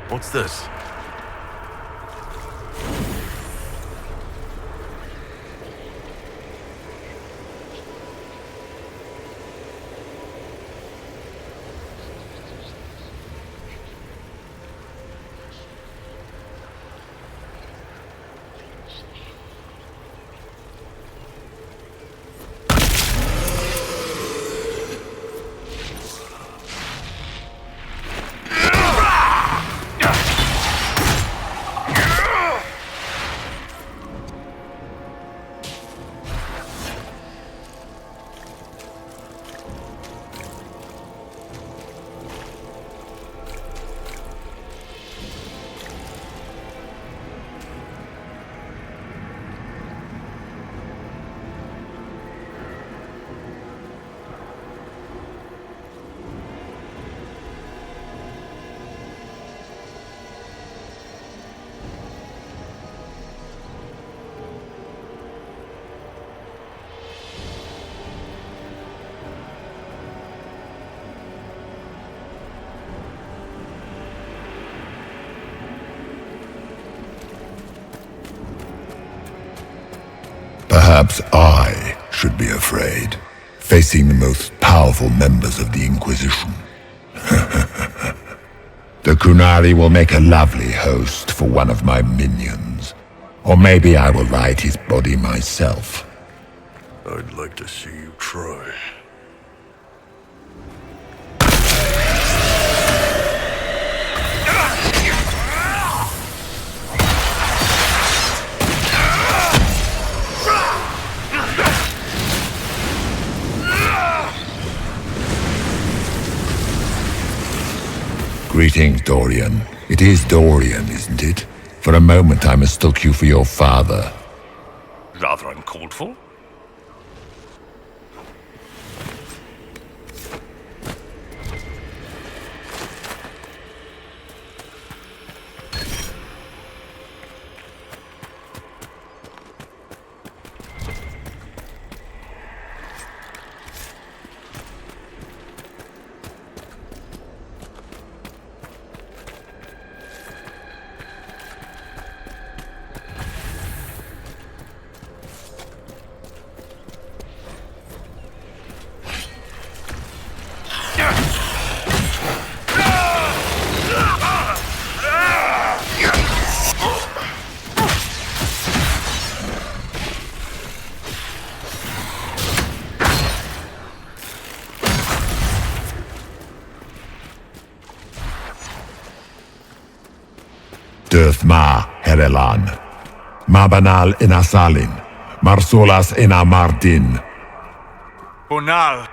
What's this? Perhaps I should be afraid, facing the most powerful members of the Inquisition. The Kunari will make a lovely host for one of my minions. Or maybe I will ride his body myself. I'd like to see you try. Greetings, Dorian. It is Dorian, isn't it? For a moment I mistook you for your father. Rather uncalled for. Sturth ma Herelan. Mabanal inasalin. Marsolas ina Mardin. Bonal.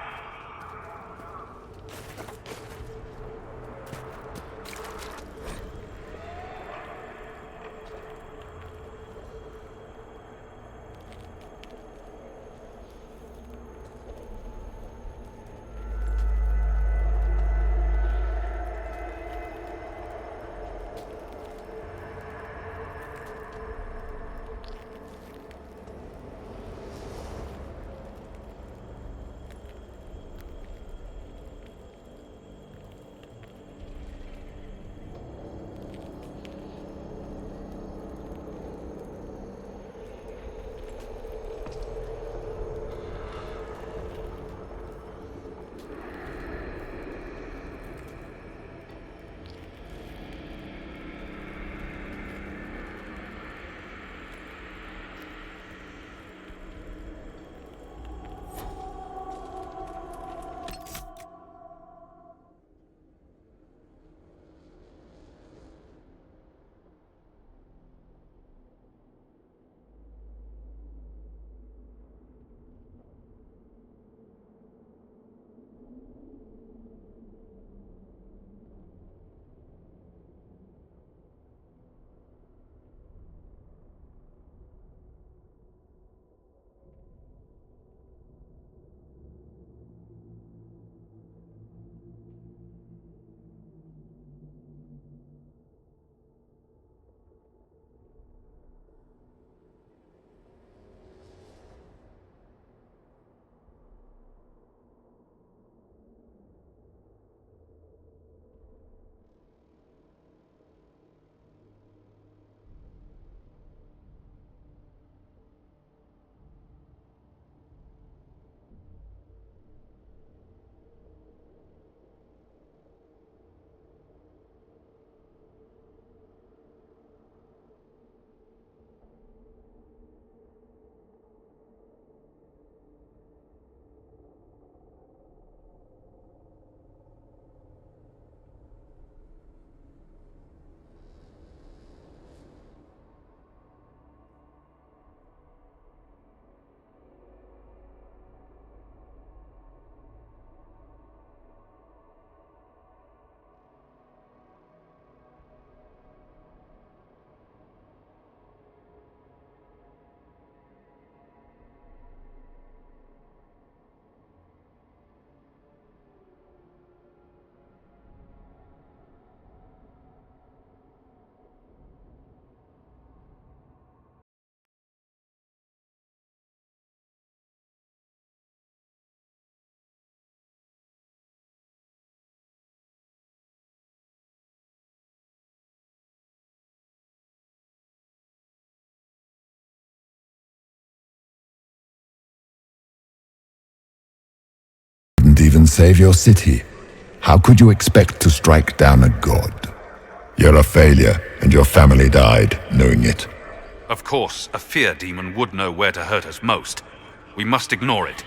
Didn't even save your city. How could you expect to strike down a god? You're a failure, and your family died knowing it. Of course, a fear demon would know where to hurt us most. We must ignore it.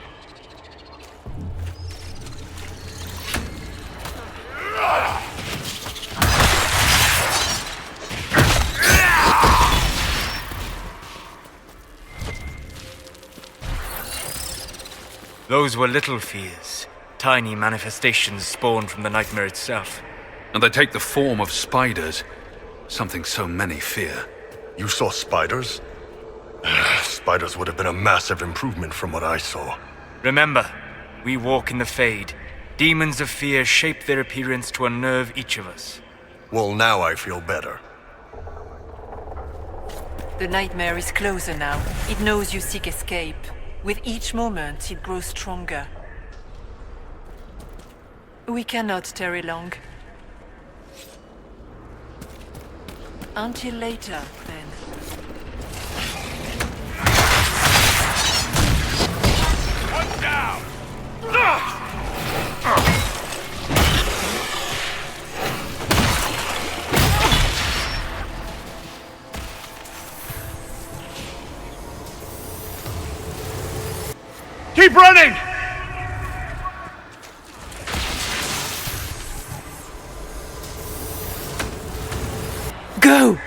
Those were little fears. Tiny manifestations spawned from the nightmare itself. And they take the form of spiders. Something so many fear. You saw spiders? Spiders would have been a massive improvement from what I saw. Remember, we walk in the Fade. Demons of fear shape their appearance to unnerve each of us. Well, now I feel better. The nightmare is closer now. It knows you seek escape. With each moment, it grows stronger. We cannot tarry long. Until later, then. One down! Keep running! Go!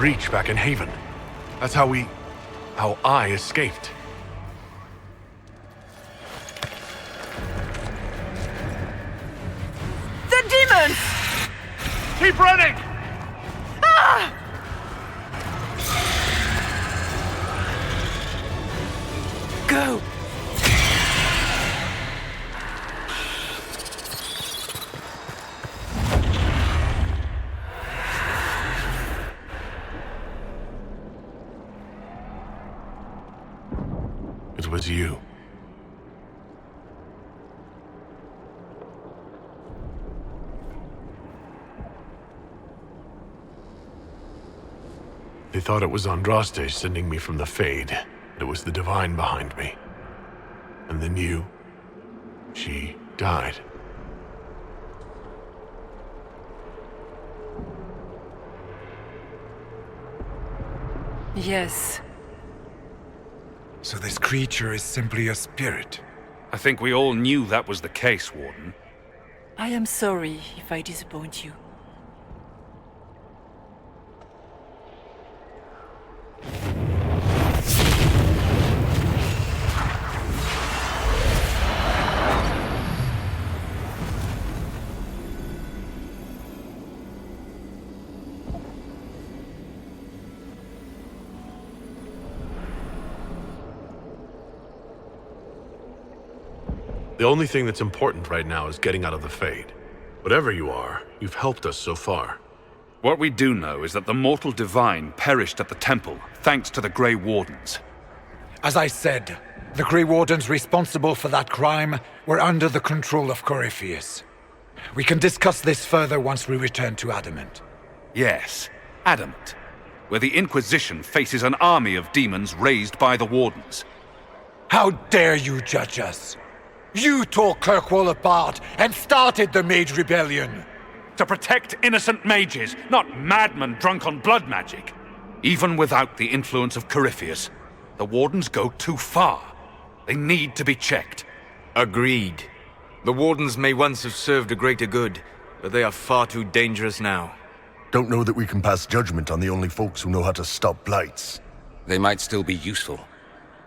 breach back in Haven. That's how I escaped. The demons! Keep running! Ah! Go! It was you. They thought it was Andraste sending me from the Fade. It was the Divine behind me. And then you... she died. Yes. So this creature is simply a spirit? I think we all knew that was the case, Warden. I am sorry if I disappoint you. The only thing that's important right now is getting out of the Fade. Whatever you are, you've helped us so far. What we do know is that the mortal divine perished at the temple, thanks to the Grey Wardens. As I said, the Grey Wardens responsible for that crime were under the control of Corypheus. We can discuss this further once we return to Adamant. Yes, Adamant, where the Inquisition faces an army of demons raised by the Wardens. How dare you judge us? You tore Kirkwall apart and started the Mage Rebellion! To protect innocent mages, not madmen drunk on blood magic. Even without the influence of Corypheus, the Wardens go too far. They need to be checked. Agreed. The Wardens may once have served a greater good, but they are far too dangerous now. Don't know that we can pass judgment on the only folks who know how to stop blights. They might still be useful.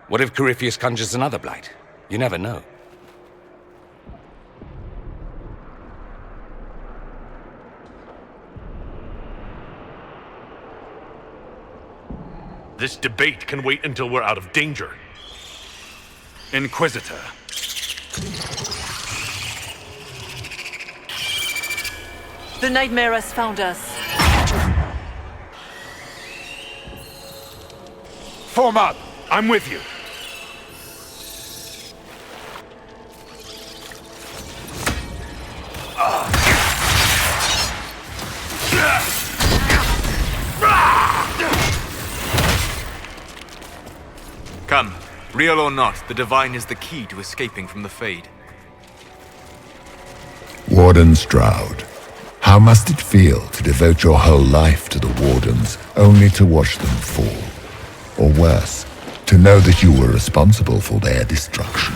What if Corypheus conjures another blight? You never know. This debate can wait until we're out of danger. Inquisitor. The nightmare has found us. Form up! I'm with you. Come, real or not, the Divine is the key to escaping from the Fade. Warden Stroud, how must it feel to devote your whole life to the Wardens, only to watch them fall? Or worse, to know that you were responsible for their destruction?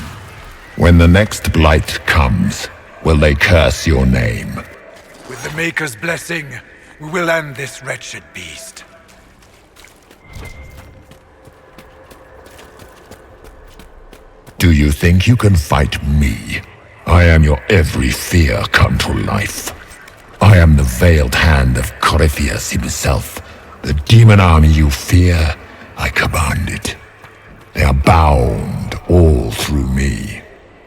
When the next blight comes, will they curse your name? With the Maker's blessing, we will end this wretched beast. Do you think you can fight me? I am your every fear come to life. I am the veiled hand of Corypheus himself. The demon army you fear, I command it. They are bound all through me.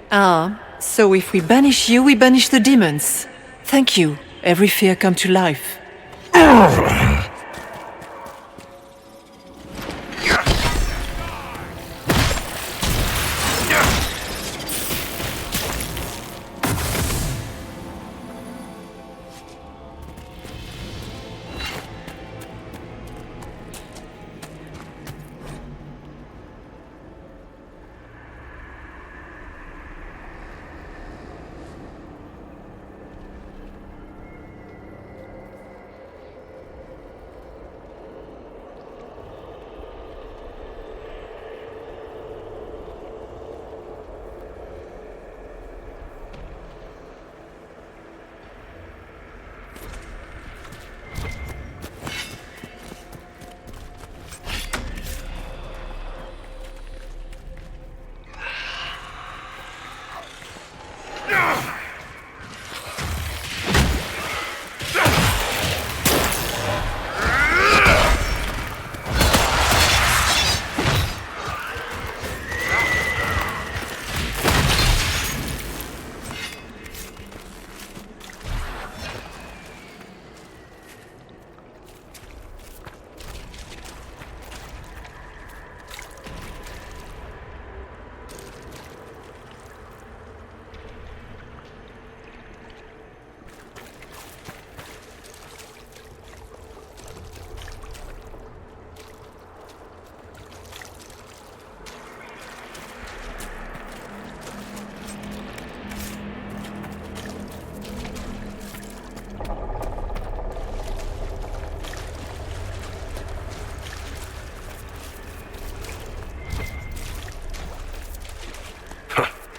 Ah, so if we banish you, we banish the demons. Thank you. Every fear come to life.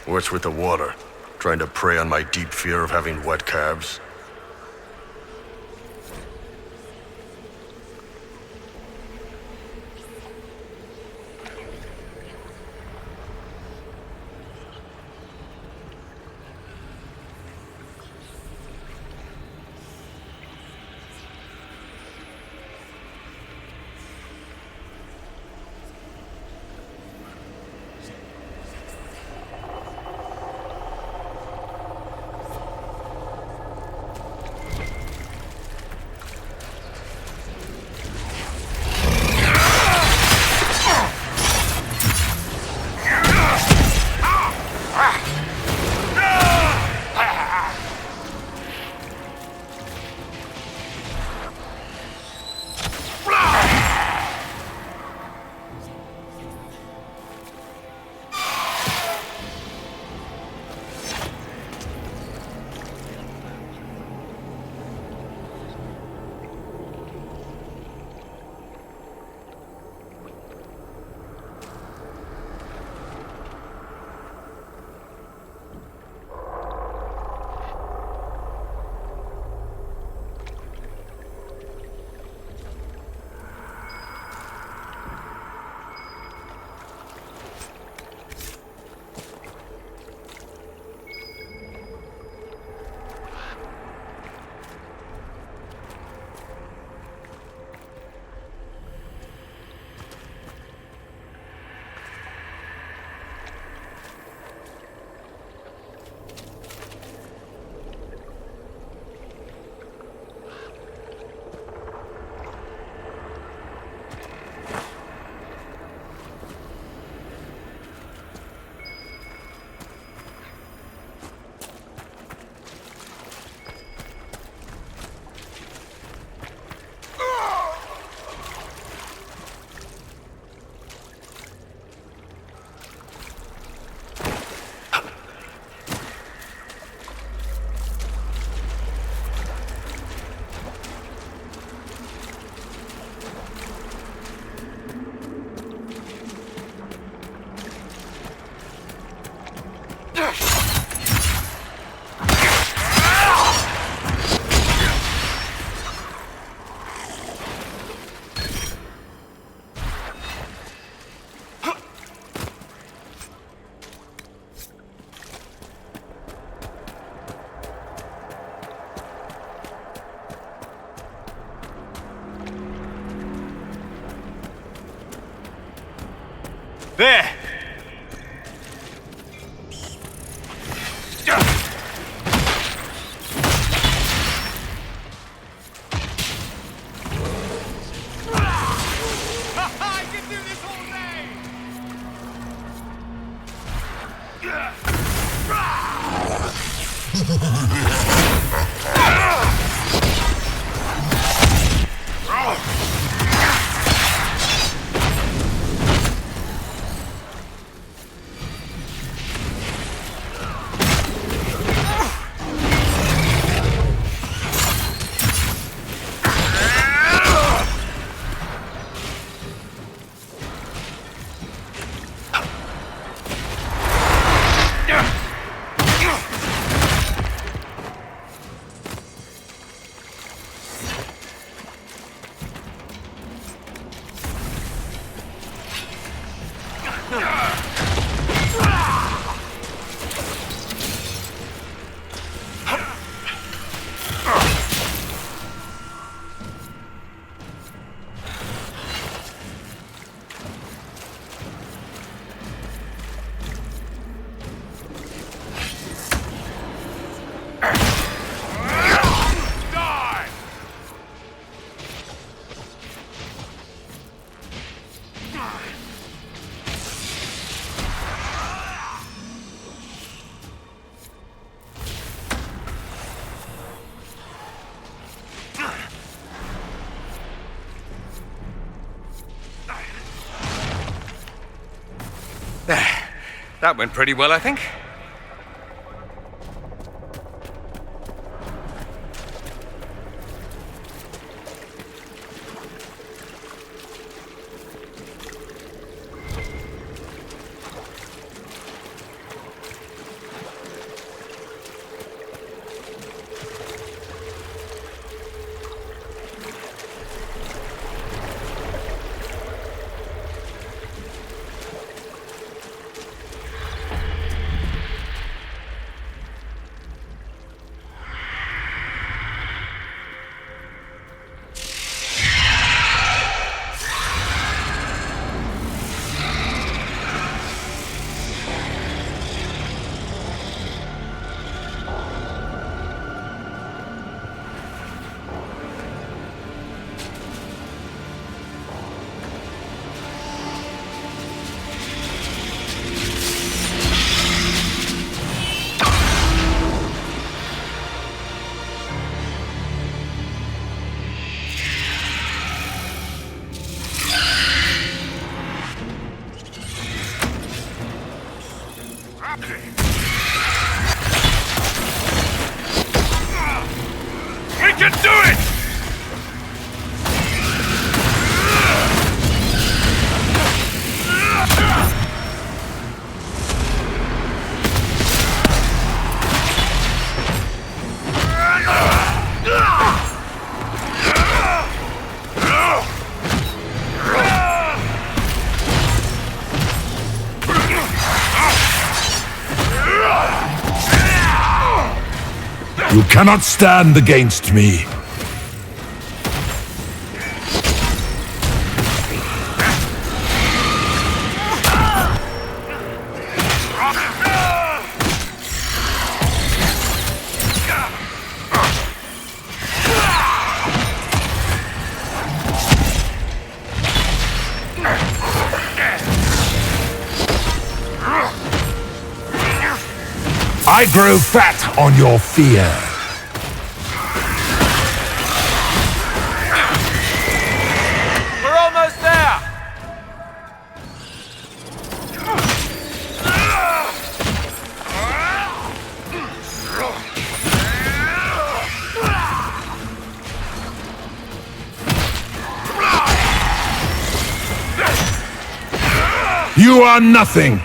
What's with the water? Trying to prey on my deep fear of having wet calves? There! That went pretty well, I think. can do it! You cannot stand against me. I grow fat on your fear. We're almost there! You are nothing.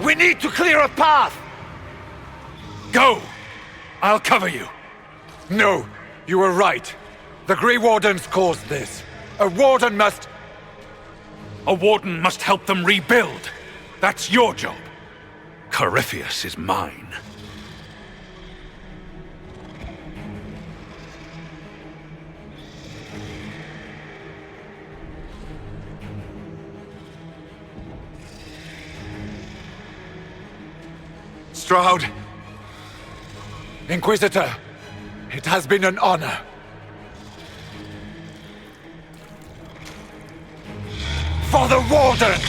We need to clear a path! Go! I'll cover you. No, you were right. The Grey Wardens caused this. A Warden must... A Warden must help them rebuild. That's your job. Corypheus is mine. Stroud! Inquisitor, it has been an honor. For the Warden!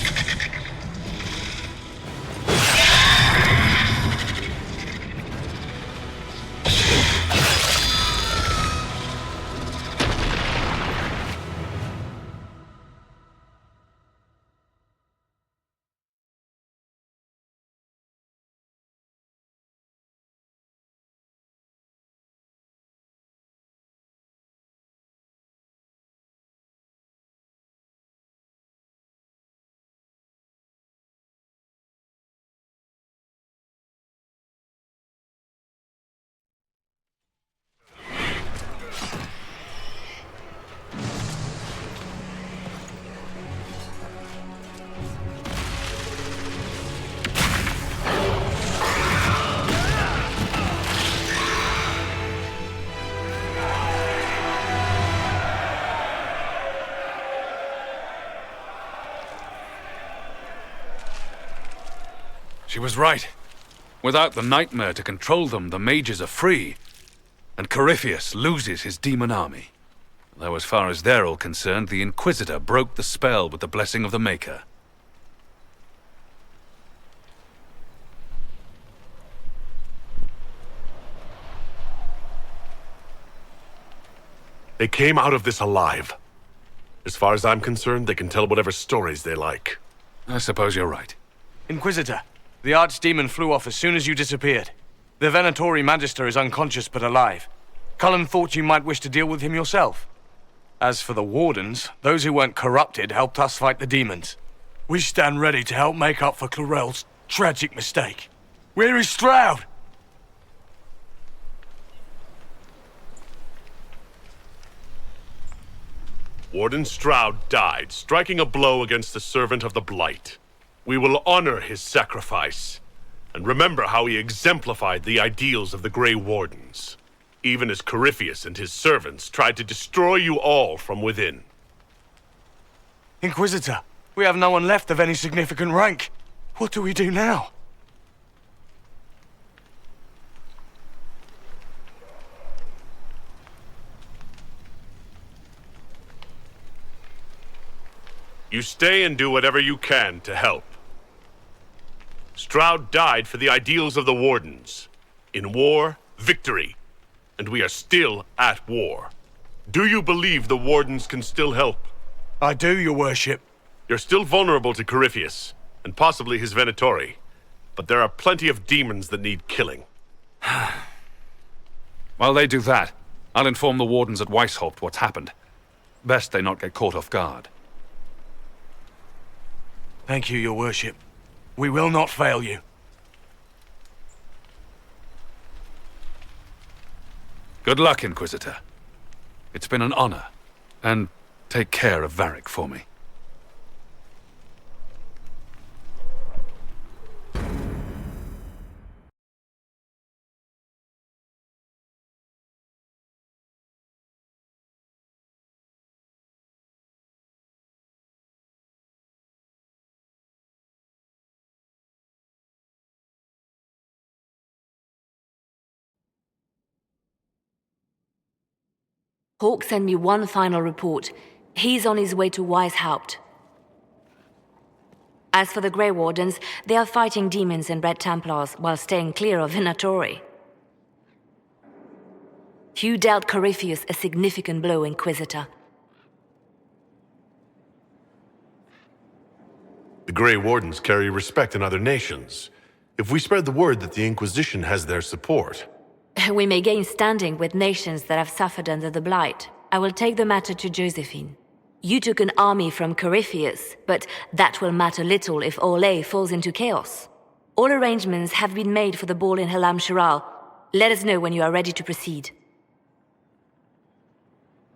She was right. Without the nightmare to control them, the mages are free. And Corypheus loses his demon army. Though as far as they're all concerned, the Inquisitor broke the spell with the blessing of the Maker. They came out of this alive. As far as I'm concerned, they can tell whatever stories they like. I suppose you're right. Inquisitor, the Archdemon flew off as soon as you disappeared. The Venatori Magister is unconscious but alive. Cullen thought you might wish to deal with him yourself. As for the Wardens, those who weren't corrupted helped us fight the demons. We stand ready to help make up for Clorel's tragic mistake. Where is Stroud? Warden Stroud died, striking a blow against the servant of the Blight. We will honor his sacrifice, and remember how he exemplified the ideals of the Grey Wardens, even as Corypheus and his servants tried to destroy you all from within. Inquisitor, we have no one left of any significant rank. What do we do now? You stay and do whatever you can to help. Stroud died for the ideals of the Wardens. In war, victory. And we are still at war. Do you believe the Wardens can still help? I do, your worship. You're still vulnerable to Corypheus, and possibly his Venatori. But there are plenty of demons that need killing. While they do that, I'll inform the Wardens at Weishaupt what's happened. Best they not get caught off guard. Thank you, your worship. We will not fail you. Good luck, Inquisitor. It's been an honor. And take care of Varric for me. Hawk sent me one final report. He's on his way to Weishaupt. As for the Grey Wardens, they are fighting demons and Red Templars while staying clear of Venatori. You dealt Corypheus a significant blow, Inquisitor. The Grey Wardens carry respect in other nations. If we spread the word that the Inquisition has their support... We may gain standing with nations that have suffered under the Blight. I will take the matter to Josephine. You took an army from Corypheus, but that will matter little if Orlais falls into chaos. All arrangements have been made for the ball in Halam Shiral. Let us know when you are ready to proceed.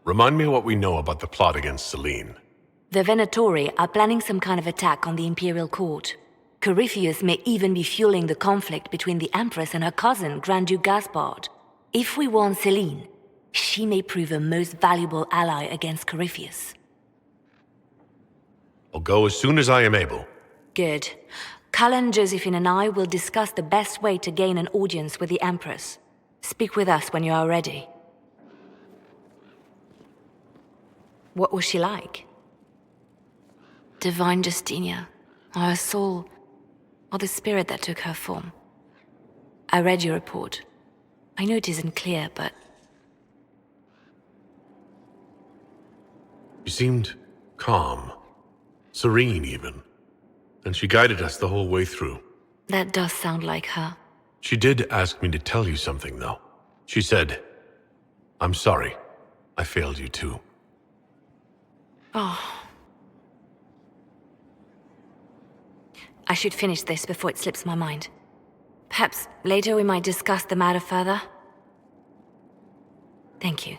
Remind me what we know about the plot against Selene. The Venatori are planning some kind of attack on the Imperial Court. Corypheus may even be fueling the conflict between the Empress and her cousin, Grand Duke Gaspard. If we warn Selene, she may prove a most valuable ally against Corypheus. I'll go as soon as I am able. Good. Cullen, Josephine and I will discuss the best way to gain an audience with the Empress. Speak with us when you are ready. What was she like? Divine Justinia, or her soul, or the spirit that took her form. I read your report. I know it isn't clear, but... She seemed calm, serene even, and she guided us the whole way through. That does sound like her. She did ask me to tell you something, though. She said, "I'm sorry. I failed you too." Oh. I should finish this before it slips my mind. Perhaps later we might discuss the matter further. Thank you.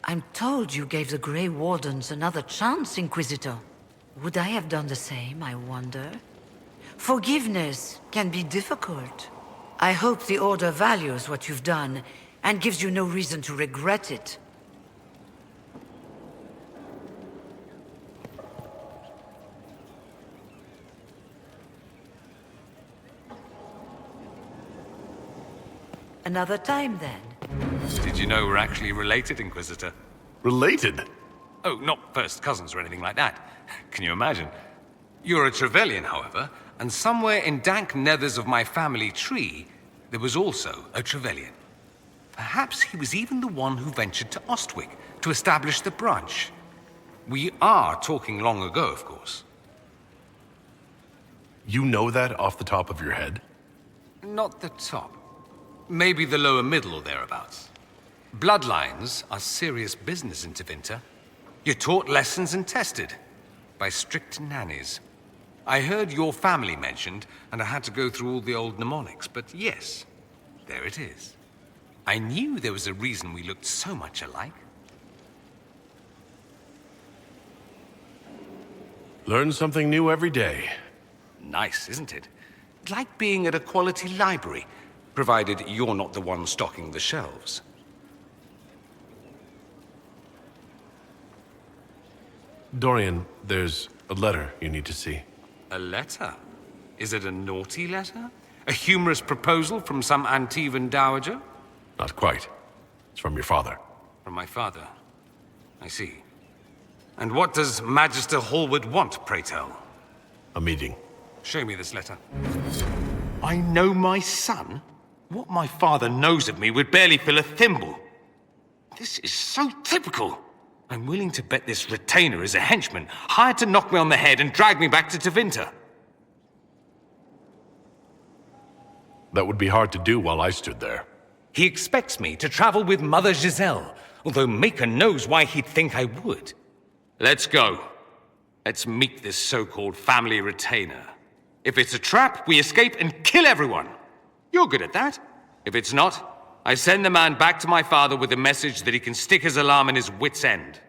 I'm told you gave the Grey Wardens another chance, Inquisitor. Would I have done the same, I wonder? Forgiveness can be difficult. I hope the Order values what you've done, and gives you no reason to regret it. Another time, then. Did you know we're actually related, Inquisitor? Related? Oh, not first cousins or anything like that. Can you imagine? You're a Trevelyan, however, and somewhere in dank nethers of my family tree, there was also a Trevelyan. Perhaps he was even the one who ventured to Ostwick to establish the branch. We are talking long ago, of course. You know that off the top of your head? Not the top. Maybe the lower middle or thereabouts. Bloodlines are serious business in Tevinter. You're taught lessons and tested by strict nannies. I heard your family mentioned, and I had to go through all the old mnemonics, but yes, there it is. I knew there was a reason we looked so much alike. Learn something new every day. Nice, isn't it? Like being at a quality library, provided you're not the one stocking the shelves. Dorian, there's a letter you need to see. A letter? Is it a naughty letter? A humorous proposal from some Antivan dowager? Not quite. It's from your father. From my father. I see. And what does Magister Hallward want, pray tell? A meeting. Show me this letter. I know my son? What my father knows of me would barely fill a thimble. This is so typical. I'm willing to bet this retainer is a henchman, hired to knock me on the head and drag me back to Tevinter. That would be hard to do while I stood there. He expects me to travel with Mother Giselle, although Maker knows why he'd think I would. Let's go. Let's meet this so-called family retainer. If it's a trap, we escape and kill everyone. You're good at that. If it's not, I send the man back to my father with a message that he can stick his alarm in his wit's end.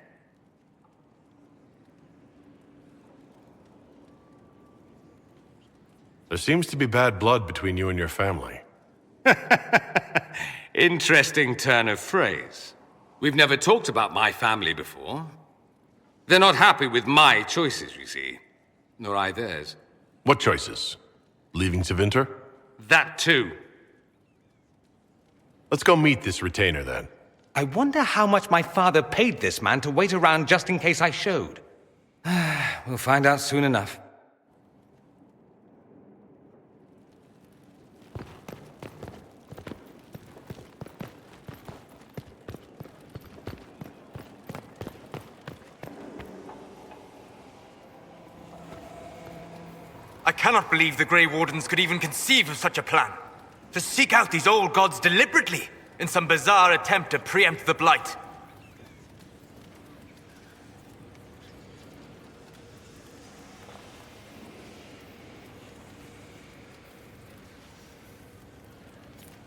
There seems to be bad blood between you and your family. Interesting turn of phrase. We've never talked about my family before. They're not happy with my choices, you see. Nor I theirs. What choices? Leaving Tevinter? That too. Let's go meet this retainer, then. I wonder how much my father paid this man to wait around just in case I showed. We'll find out soon enough. I cannot believe the Grey Wardens could even conceive of such a plan. To seek out these old gods deliberately, in some bizarre attempt to preempt the Blight.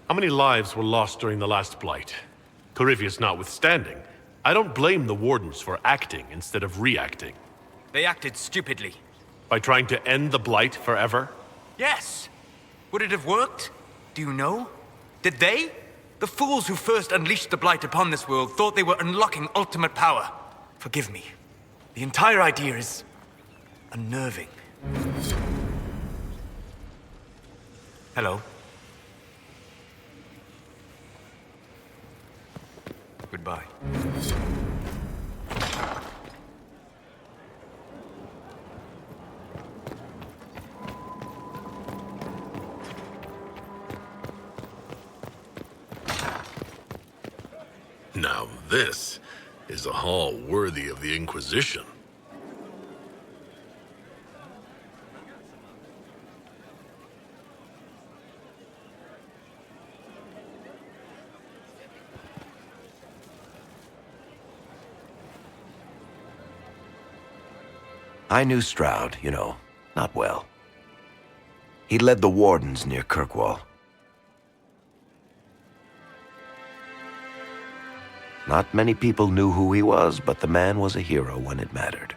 How many lives were lost during the last Blight? Corypheus notwithstanding, I don't blame the Wardens for acting instead of reacting. They acted stupidly. By trying to end the Blight forever? Yes! Would it have worked? Do you know? Did they? The fools who first unleashed the Blight upon this world thought they were unlocking ultimate power. Forgive me. The entire idea is unnerving. Hello. Goodbye. Now this is a hall worthy of the Inquisition. I knew Stroud, you know, not well. He led the Wardens near Kirkwall. Not many people knew who he was, but the man was a hero when it mattered.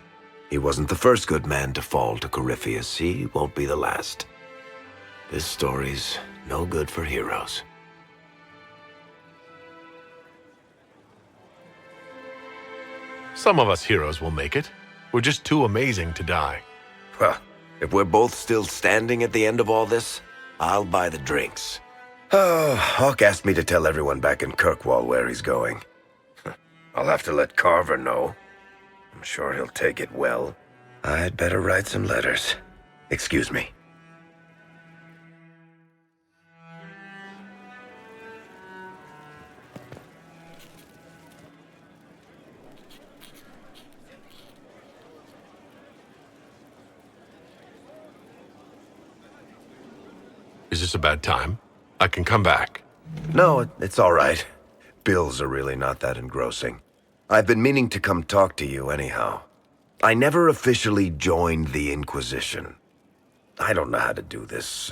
He wasn't the first good man to fall to Corypheus. He won't be the last. This story's no good for heroes. Some of us heroes will make it. We're just too amazing to die. Well, if we're both still standing at the end of all this, I'll buy the drinks. Oh, Hawk asked me to tell everyone back in Kirkwall where he's going. I'll have to let Carver know. I'm sure he'll take it well. I'd better write some letters. Excuse me. Is this a bad time? I can come back. No, it's all right. Bills are really not that engrossing. I've been meaning to come talk to you anyhow. I never officially joined the Inquisition. I don't know how to do this,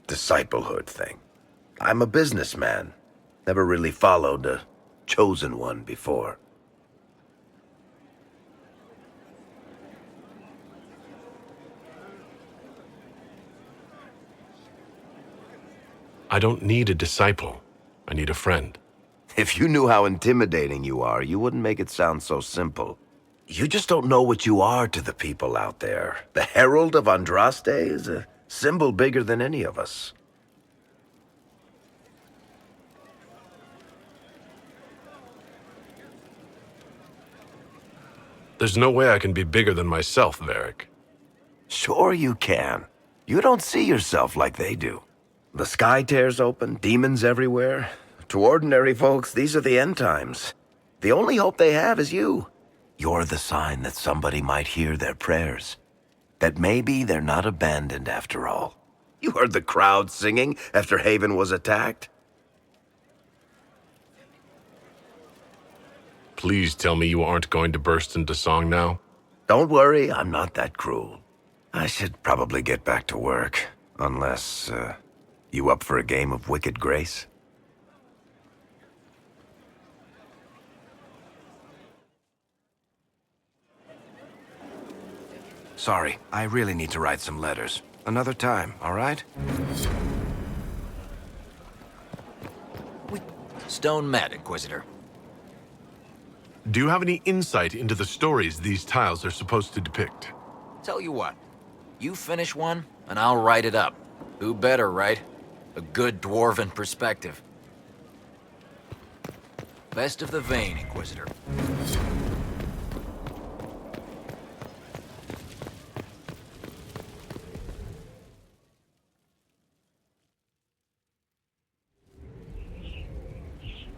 disciplehood thing. I'm a businessman. Never really followed a chosen one before. I don't need a disciple. I need a friend. If you knew how intimidating you are, you wouldn't make it sound so simple. You just don't know what you are to the people out there. The Herald of Andraste is a symbol bigger than any of us. There's no way I can be bigger than myself, Varric. Sure you can. You don't see yourself like they do. The sky tears open, demons everywhere. To ordinary folks, these are the end times. The only hope they have is you. You're the sign that somebody might hear their prayers. That maybe they're not abandoned after all. You heard the crowd singing after Haven was attacked? Please tell me you aren't going to burst into song now. Don't worry, I'm not that cruel. I should probably get back to work. Unless, you up for a game of Wicked Grace? Sorry, I really need to write some letters. Another time, all right? Stone met, Inquisitor. Do you have any insight into the stories these tiles are supposed to depict? Tell you what, you finish one, and I'll write it up. Who better, right? A good dwarven perspective. Best of the vein, Inquisitor.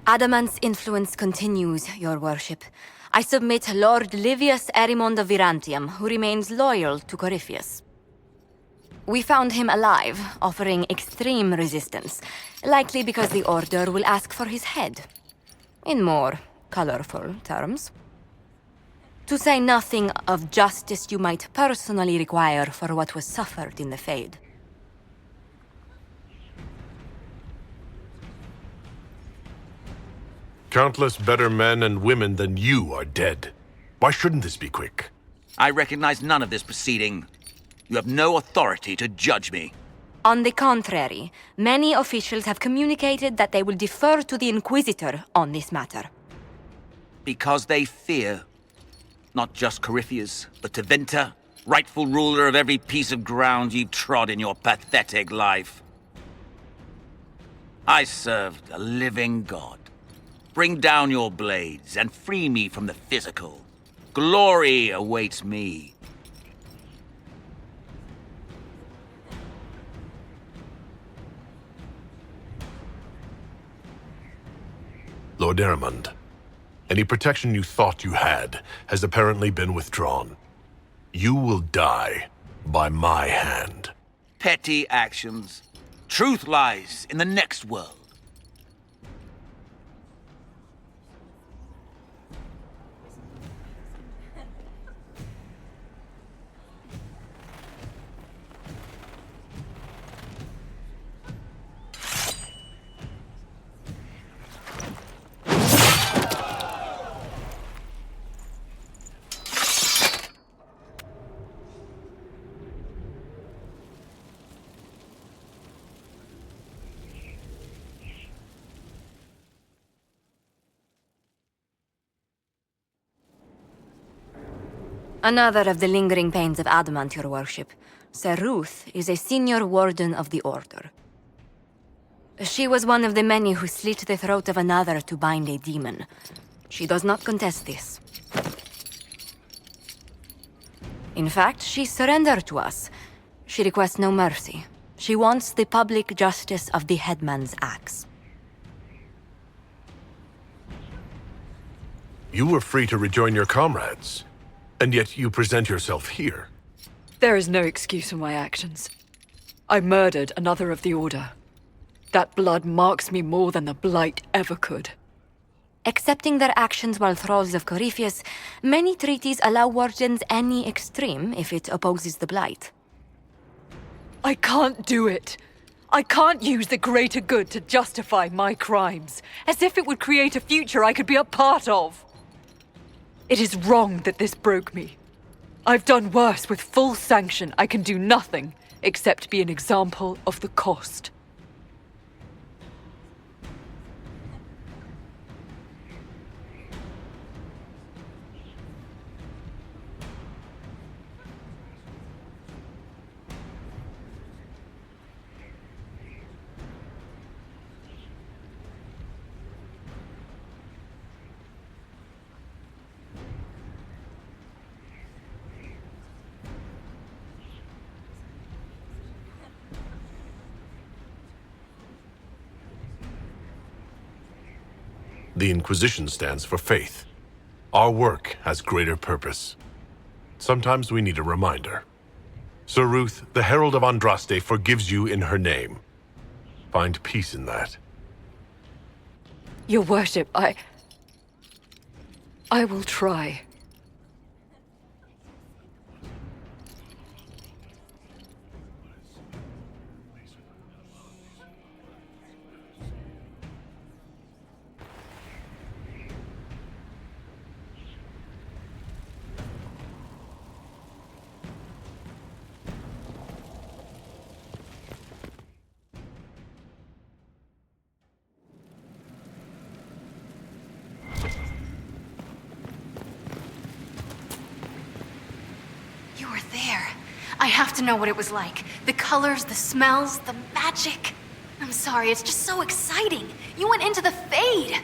Adamant's influence continues, your worship. I submit Lord Livius Erimond of Virantium, who remains loyal to Corypheus. We found him alive, offering extreme resistance, likely because the Order will ask for his head. In more colorful terms. To say nothing of justice you might personally require for what was suffered in the Fade. Countless better men and women than you are dead. Why shouldn't this be quick? I recognize none of this proceeding. You have no authority to judge me. On the contrary, many officials have communicated that they will defer to the Inquisitor on this matter. Because they fear. Not just Corypheus, but Tevinter, rightful ruler of every piece of ground you've trod in your pathetic life. I served a living god. Bring down your blades and free me from the physical. Glory awaits me. Lord Erimond, any protection you thought you had has apparently been withdrawn. You will die by my hand. Petty actions. Truth lies in the next world. Another of the lingering pains of Adamant, your worship. Sir Ruth is a senior warden of the Order. She was one of the many who slit the throat of another to bind a demon. She does not contest this. In fact, she surrendered to us. She requests no mercy. She wants the public justice of the headman's axe. You were free to rejoin your comrades, and yet you present yourself here. There is no excuse for my actions. I murdered another of the Order. That blood marks me more than the Blight ever could. Accepting their actions while thralls of Corypheus, many treaties allow wardens any extreme if it opposes the Blight. I can't do it. I can't use the greater good to justify my crimes, as if it would create a future I could be a part of. It is wrong that this broke me. I've done worse. With full sanction. I can do nothing except be an example of the cost. The Inquisition stands for faith. Our work has greater purpose. Sometimes we need a reminder. Sir Ruth, the Herald of Andraste forgives you in her name. Find peace in that. Your worship, I will try. You were there. I have to know what it was like. The colors, the smells, the magic. I'm sorry, it's just so exciting. You went into the Fade.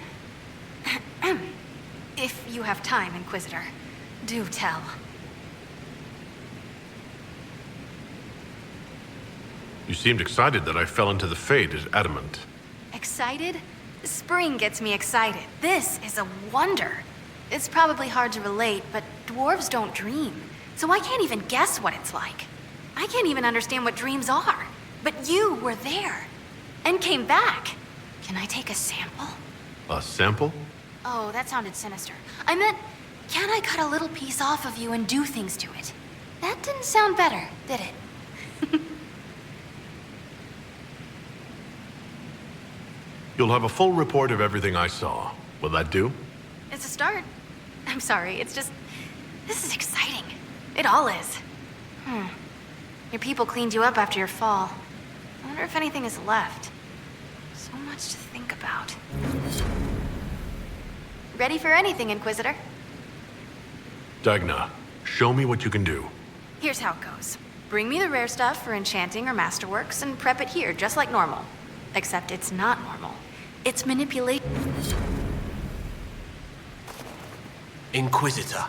If you have time, Inquisitor, do tell. You seemed excited that I fell into the Fade as adamant. Excited? Spring gets me excited. This is a wonder. It's probably hard to relate, but dwarves don't dream. So I can't even guess what it's like. I can't even understand what dreams are. But you were there. And came back. Can I take a sample? A sample? Oh, that sounded sinister. I meant, can I cut a little piece off of you and do things to it? That didn't sound better, did it? You'll have a full report of everything I saw. Will that do? It's a start. I'm sorry, it's just... This is exciting. It all is. Your people cleaned you up after your fall. I wonder if anything is left. So much to think about. Ready for anything, Inquisitor? Dagna, show me what you can do. Here's how it goes. Bring me the rare stuff for enchanting or masterworks and prep it here, just like normal. Except it's not normal. It's manipulation. Inquisitor.